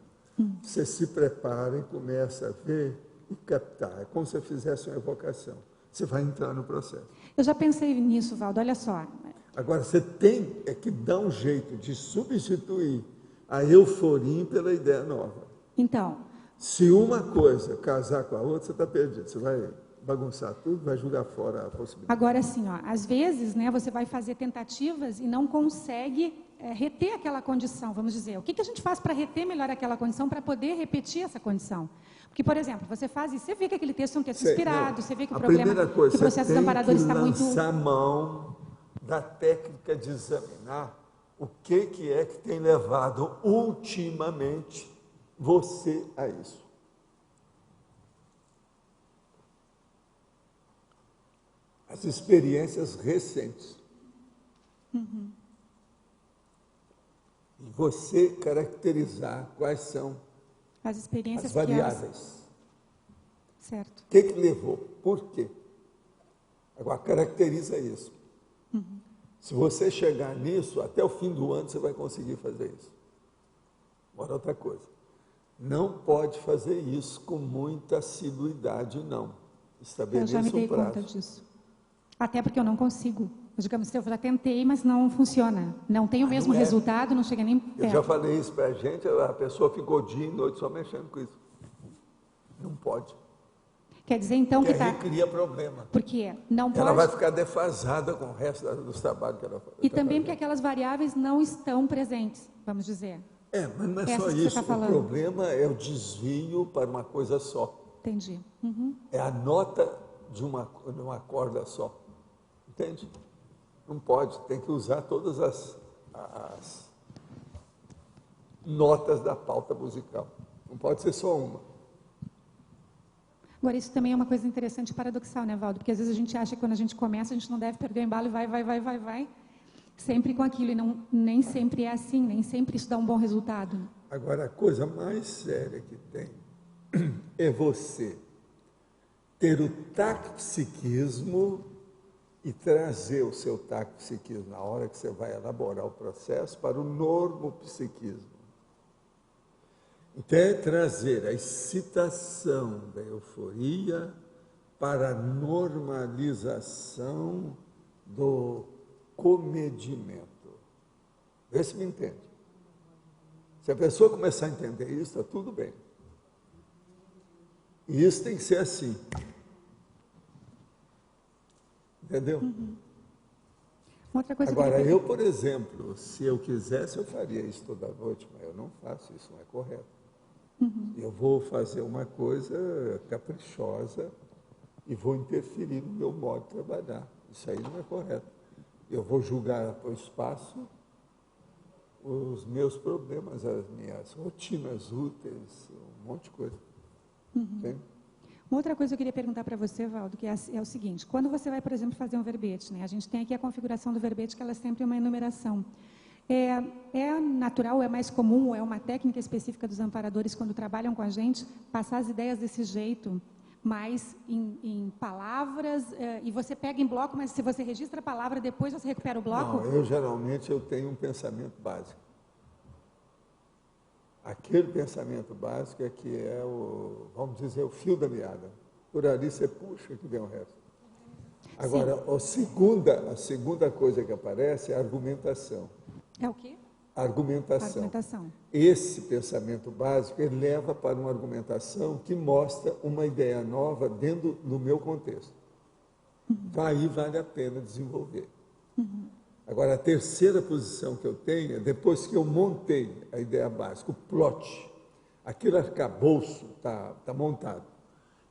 você se prepara e começa a ver e captar. É como se você fizesse uma evocação. Você vai entrar no processo. Eu já pensei nisso, Valdo, olha só. Agora, você tem que dar um jeito de substituir a euforia pela ideia nova. Então, se uma coisa casar com a outra, você está perdido. Você vai bagunçar tudo, vai jogar fora a possibilidade. Agora, assim, às vezes, né, você vai fazer tentativas e não consegue reter aquela condição, vamos dizer. O que a gente faz para reter melhor aquela condição, para poder repetir essa condição? Porque, por exemplo, você faz isso, você vê que aquele texto é um texto inspirado, você vê que o problema, que o processo dos amparadores está muito... Você tem que lançar mão da técnica de examinar o que é que tem levado ultimamente você a isso. As experiências recentes. Uhum. E você caracterizar quais são as experiências, as variáveis. Certo. O que levou? Por quê? Agora, caracteriza isso. Uhum. Se você chegar nisso, até o fim do ano você vai conseguir fazer isso. Agora, outra coisa. Não pode fazer isso com muita assiduidade, não. Estabeleça eu já me dei conta disso. Até porque eu não consigo. Digamos, eu já tentei, mas não funciona. Não tem o mesmo resultado, não chega nem perto. Eu já falei isso para a gente, a pessoa ficou dia e noite só mexendo com isso. Não pode. Quer dizer, então, que aí cria problema. Porque não pode... Ela vai ficar defasada com o resto dos trabalhos que ela faz. E também porque aquelas variáveis não estão presentes, vamos dizer. Mas não é só isso. O problema é o desvio para uma coisa só. Entendi. Uhum. É a nota de uma corda só. Entende? Não pode, tem que usar todas as notas da pauta musical. Não pode ser só uma. Agora, isso também é uma coisa interessante e paradoxal, né, Valdo? Porque às vezes a gente acha que quando a gente começa, a gente não deve perder o embalo e vai, sempre com aquilo. E nem sempre é assim, nem sempre isso dá um bom resultado. Agora, a coisa mais séria que tem é você ter o taquipsiquismo e trazer o seu taquipsiquismo na hora que você vai elaborar o processo para o normopsiquismo. Então, é trazer a excitação da euforia para a normalização do comedimento. Vê se me entende. Se a pessoa começar a entender isso, está tudo bem. E isso tem que ser assim. Entendeu? Uhum. Outra coisa agora, eu, por exemplo, se eu quisesse, eu faria isso toda noite, mas eu não faço, isso não é correto. Uhum. Eu vou fazer uma coisa caprichosa e vou interferir no meu modo de trabalhar. Isso aí não é correto. Eu vou julgar para o espaço os meus problemas, as minhas rotinas úteis, um monte de coisa. Uhum. Entende? Uma outra coisa que eu queria perguntar para você, Valdo, que é o seguinte: quando você vai, por exemplo, fazer um verbete, né? A gente tem aqui a configuração do verbete, que ela é sempre uma enumeração. É natural, é mais comum, é uma técnica específica dos amparadores, quando trabalham com a gente, passar as ideias desse jeito, mais em palavras, e você pega em bloco, mas se você registra a palavra, depois você recupera o bloco? Não, geralmente eu tenho um pensamento básico. Aquele pensamento básico é que é vamos dizer, o fio da meada. Por ali você puxa que vem o resto. Agora, a segunda coisa que aparece é a argumentação. É o quê? Argumentação. Esse pensamento básico, ele leva para uma argumentação que mostra uma ideia nova dentro do meu contexto. Então, aí vale a pena desenvolver. Agora, a terceira posição que eu tenho é, depois que eu montei a ideia básica, o plot, aquele arcabouço está montado,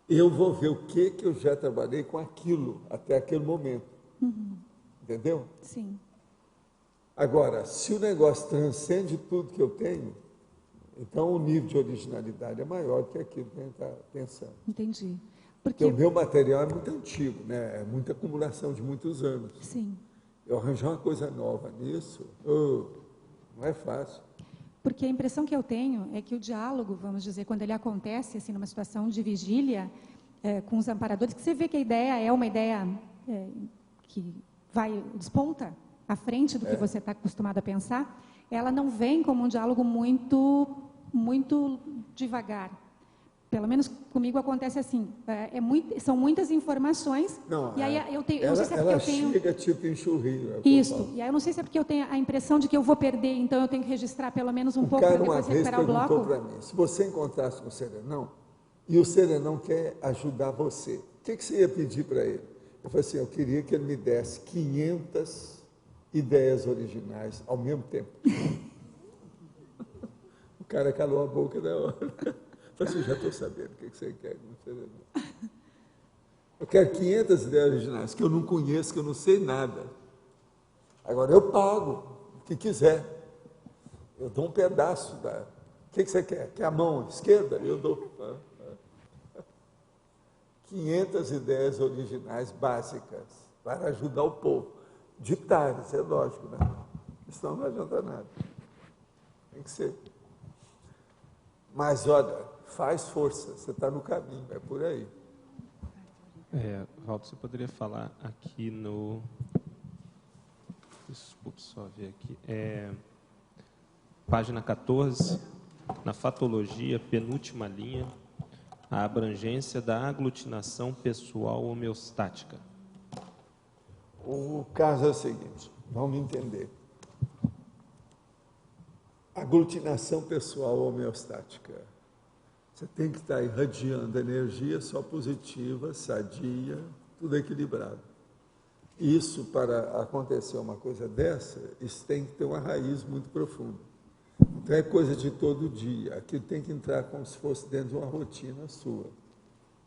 eu vou ver o que eu já trabalhei com aquilo até aquele momento. Entendeu? Sim. Agora, se o negócio transcende tudo que eu tenho, então o nível de originalidade é maior do que aquilo que a gente está pensando. Entendi. Porque o meu material é muito antigo, né? É muita acumulação de muitos anos. Sim. Eu arranjar uma coisa nova nisso, não é fácil. Porque a impressão que eu tenho é que o diálogo, vamos dizer, quando ele acontece assim numa situação de vigília com os amparadores, que você vê que a ideia é uma ideia que desponta à frente do que você está acostumado a pensar, ela não vem como um diálogo muito devagar. Pelo menos comigo acontece assim. São muitas informações. Não, e aí eu não sei se é porque eu tenho. Chega tipo enxurrinho. Isso. E aí eu não sei se é porque eu tenho a impressão de que eu vou perder, então eu tenho que registrar pelo menos um pouco para depois recuperar o bloco. Uma vez perguntou para mim, se você encontrasse com o Serenão, e o Serenão quer ajudar você, o que você ia pedir para ele? Eu falei assim, eu queria que ele me desse 500 ideias originais ao mesmo tempo. O cara calou a boca na hora. Eu falei assim, já estou sabendo o que você quer com o Serenão. Eu quero 500 ideias originais, que eu não conheço, que eu não sei nada. Agora, eu pago o que quiser. Eu dou um pedaço da... O que você quer? Quer a mão esquerda? Eu dou. 500 ideias originais básicas para ajudar o povo. Ditárias, é lógico, né? Senão não adianta nada. Tem que ser. Mas, olha, faz força, você está no caminho, é por aí. Walter, você poderia falar aqui no... Desculpe só ver aqui. Página 14, na fatologia, penúltima linha, a abrangência da aglutinação pessoal homeostática. O caso é o seguinte, vamos entender. Aglutinação pessoal homeostática. Você tem que estar irradiando energia só positiva, sadia, tudo equilibrado. Isso, para acontecer uma coisa dessa, isso tem que ter uma raiz muito profunda. Então, é coisa de todo dia. Aquilo tem que entrar como se fosse dentro de uma rotina sua.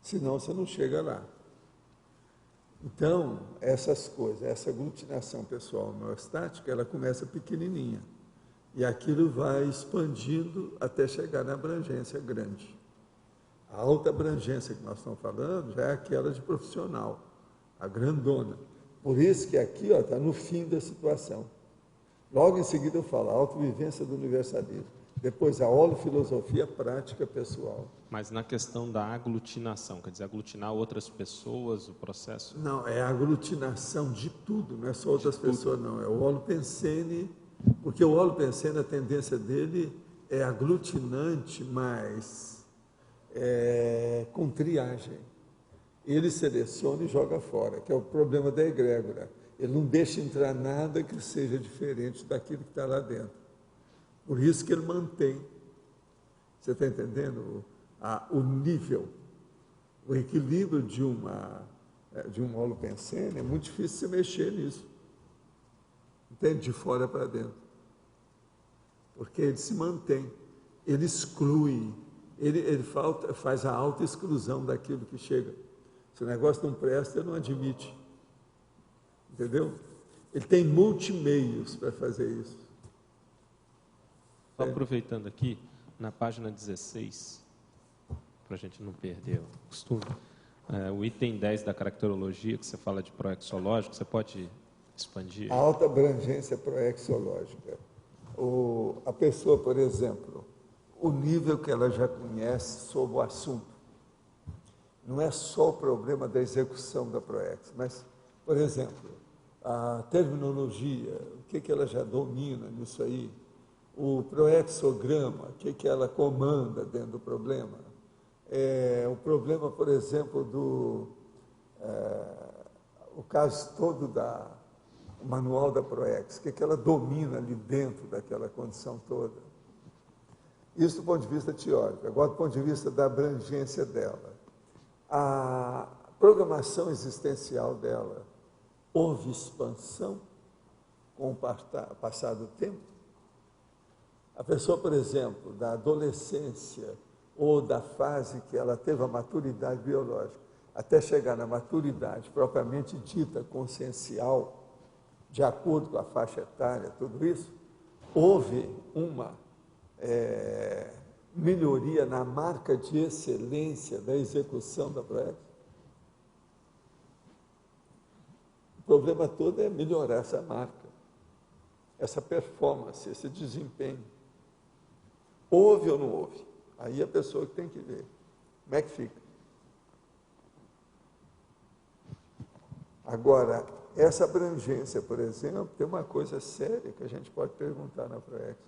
Senão, você não chega lá. Então, essas coisas, essa aglutinação pessoal homeostática, ela começa pequenininha. E aquilo vai expandindo até chegar na abrangência grande. A alta abrangência que nós estamos falando já é aquela de profissional, a grandona. Por isso que aqui está no fim da situação. Logo em seguida eu falo, a autovivência do universalismo. Depois a holofilosofia prática pessoal. Mas na questão da aglutinação, quer dizer, aglutinar outras pessoas, o processo? Não, é a aglutinação de tudo, não é só outras pessoas, não. É o holopensene, porque o holopensene, a tendência dele é aglutinante, mas com triagem. Ele seleciona e joga fora, que é o problema da egrégora. Ele não deixa entrar nada que seja diferente daquilo que está lá dentro. Por isso que ele mantém. Você está entendendo? O nível, o equilíbrio de um holopensene, é muito difícil você mexer nisso. Entende? De fora para dentro. Porque ele se mantém, ele exclui, ele faz a auto-exclusão daquilo que chega. Se o negócio não presta, ele não admite. Entendeu? Ele tem multimeios para fazer isso. Só aproveitando aqui, na página 16, para a gente não perder o costume, o item 10 da caracterologia, que você fala de proexológico, você pode expandir? A alta abrangência proexológica. A pessoa, por exemplo, o nível que ela já conhece sobre o assunto. não é só o problema da execução da PROEX, mas, por exemplo, a terminologia, o que ela já domina nisso aí, o proexograma, o que ela comanda dentro do problema, o problema, por exemplo, o caso todo o manual da PROEX, o que ela domina ali dentro daquela condição toda. Isso do ponto de vista teórico. Agora, do ponto de vista da abrangência dela, a programação existencial dela, houve expansão com o passar do tempo? A pessoa, por exemplo, da adolescência ou da fase que ela teve a maturidade biológica, até chegar na maturidade propriamente dita, consciencial, de acordo com a faixa etária, tudo isso, houve uma melhoria na marca de excelência da execução da PROEX? O problema todo é melhorar essa marca, essa performance, esse desempenho. Houve ou não houve? Aí a pessoa que tem que ver. Como é que fica? Agora, essa abrangência, por exemplo, tem uma coisa séria que a gente pode perguntar na PROEX.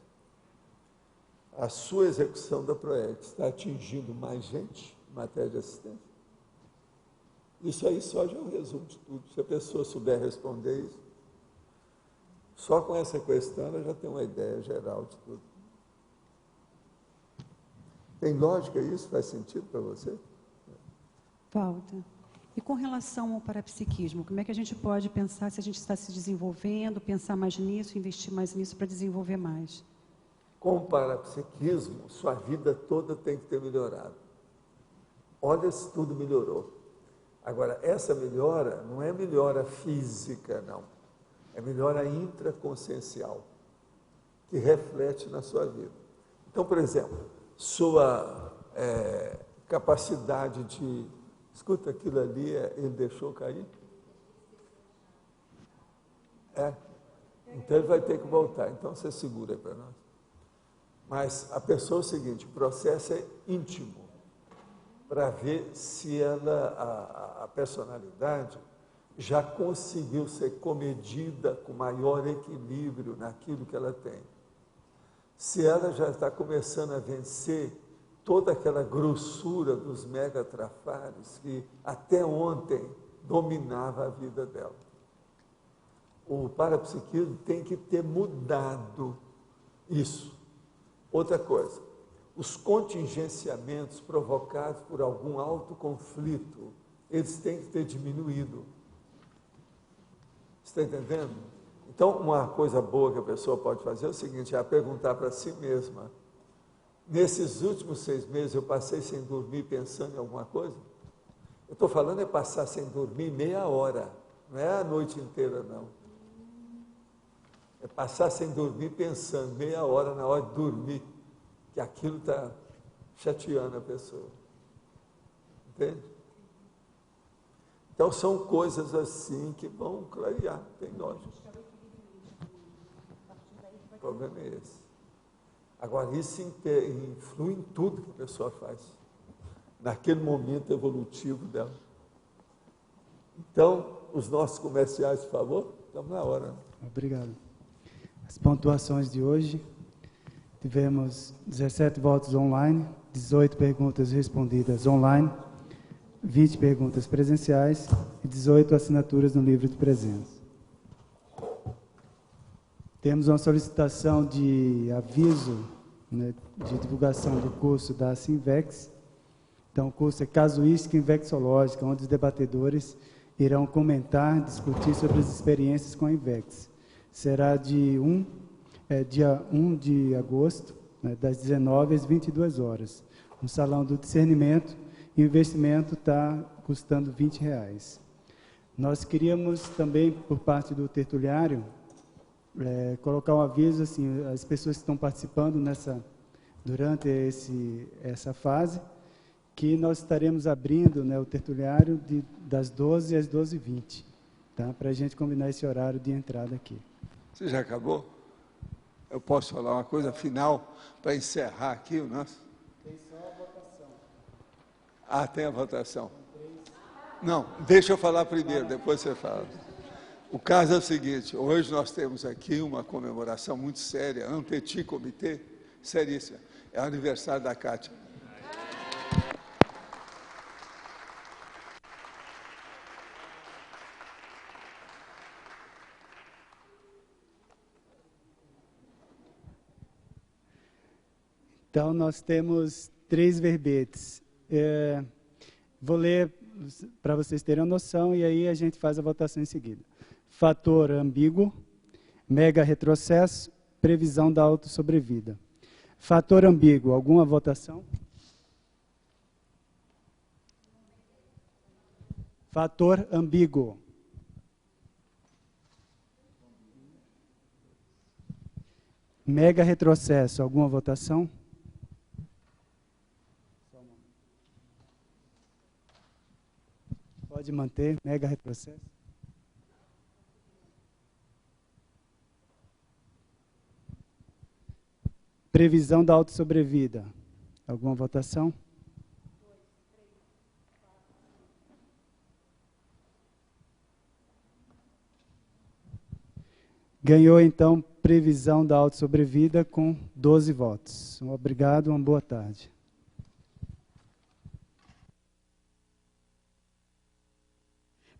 A sua execução da PROEX está atingindo mais gente em matéria de assistência? Isso aí só já é um resumo de tudo. Se a pessoa souber responder isso, só com essa questão ela já tem uma ideia geral de tudo. Tem lógica isso? Faz sentido para você? Walter, e com relação ao parapsiquismo, como é que a gente pode pensar se a gente está se desenvolvendo, pensar mais nisso, investir mais nisso para desenvolver mais? Com o parapsiquismo, sua vida toda tem que ter melhorado. Olha se tudo melhorou. Agora, essa melhora não é melhora física, não. É melhora intraconsciencial, que reflete na sua vida. Então, por exemplo, sua capacidade de... Escuta, aquilo ali, ele deixou cair? Então, ele vai ter que voltar. Então, você segura aí para nós. Mas a pessoa é o seguinte, o processo é íntimo, para ver se ela, a personalidade, já conseguiu ser comedida com maior equilíbrio naquilo que ela tem. Se ela já está começando a vencer toda aquela grossura dos megatrafares que até ontem dominava a vida dela. O parapsiquismo tem que ter mudado isso. Outra coisa, os contingenciamentos provocados por algum autoconflito, eles têm que ter diminuído. Você está entendendo? Então, uma coisa boa que a pessoa pode fazer é o seguinte, é perguntar para si mesma, nesses últimos 6 meses eu passei sem dormir pensando em alguma coisa? Eu estou falando é passar sem dormir meia hora, não é a noite inteira, não. É passar sem dormir pensando meia hora na hora de dormir, que aquilo está chateando a pessoa. Entende? Então, são coisas assim que vão clarear, tem lógica. O problema é esse. Agora, isso influi em tudo que a pessoa faz, naquele momento evolutivo dela. Então, os nossos comerciais, por favor, estamos na hora. Obrigado. As pontuações de hoje, tivemos 17 votos online, 18 perguntas respondidas online, 20 perguntas presenciais e 18 assinaturas no livro de presença. Temos uma solicitação de aviso, né, de divulgação do curso da Sinvex. Então, o curso é Casuística Invexológica, onde os debatedores irão comentar, discutir sobre as experiências com a Invex. Será dia 1 de agosto, né, das 19 às 22 horas, no Salão do Discernimento, e o investimento está custando R$20. Nós queríamos também, por parte do tertuliário, colocar um aviso, assim, as pessoas que estão participando durante essa fase, que nós estaremos abrindo, né, o tertuliário das 12 às 12h20, tá? Para a gente combinar esse horário de entrada aqui. Você já acabou? Eu posso falar uma coisa final para encerrar aqui o nosso? Tem só a votação. Ah, tem a votação. Não, deixa eu falar primeiro, depois você fala. O caso é o seguinte, hoje nós temos aqui uma comemoração muito séria, un petit comité, seríssima. É o aniversário da Kátia. Então, nós temos 3 verbetes. Vou ler para vocês terem uma noção e aí a gente faz a votação em seguida. Fator ambíguo, mega retrocesso, previsão da autossobrevida. Fator ambíguo, alguma votação? Fator ambíguo. Mega retrocesso, alguma votação? Pode manter, mega retrocesso. Previsão da autossobrevida. Alguma votação? Ganhou, então, previsão da autossobrevida com 12 votos. Obrigado, uma boa tarde.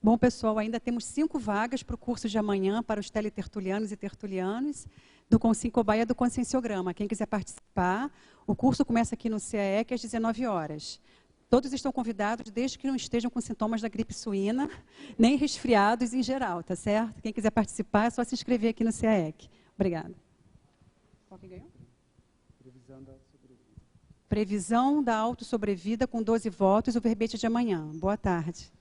Bom, pessoal, ainda temos 5 vagas para o curso de amanhã para os teletertulianos e tertulianos do Consim Cobaia do Conscienciograma. Quem quiser participar, o curso começa aqui no CAEC às 19 horas. Todos estão convidados, desde que não estejam com sintomas da gripe suína, nem resfriados em geral, tá certo? Quem quiser participar, é só se inscrever aqui no CAEC. Obrigada. Qual que ganhou? Previsão da autossobrevida com 12 votos, o verbete de amanhã. Boa tarde.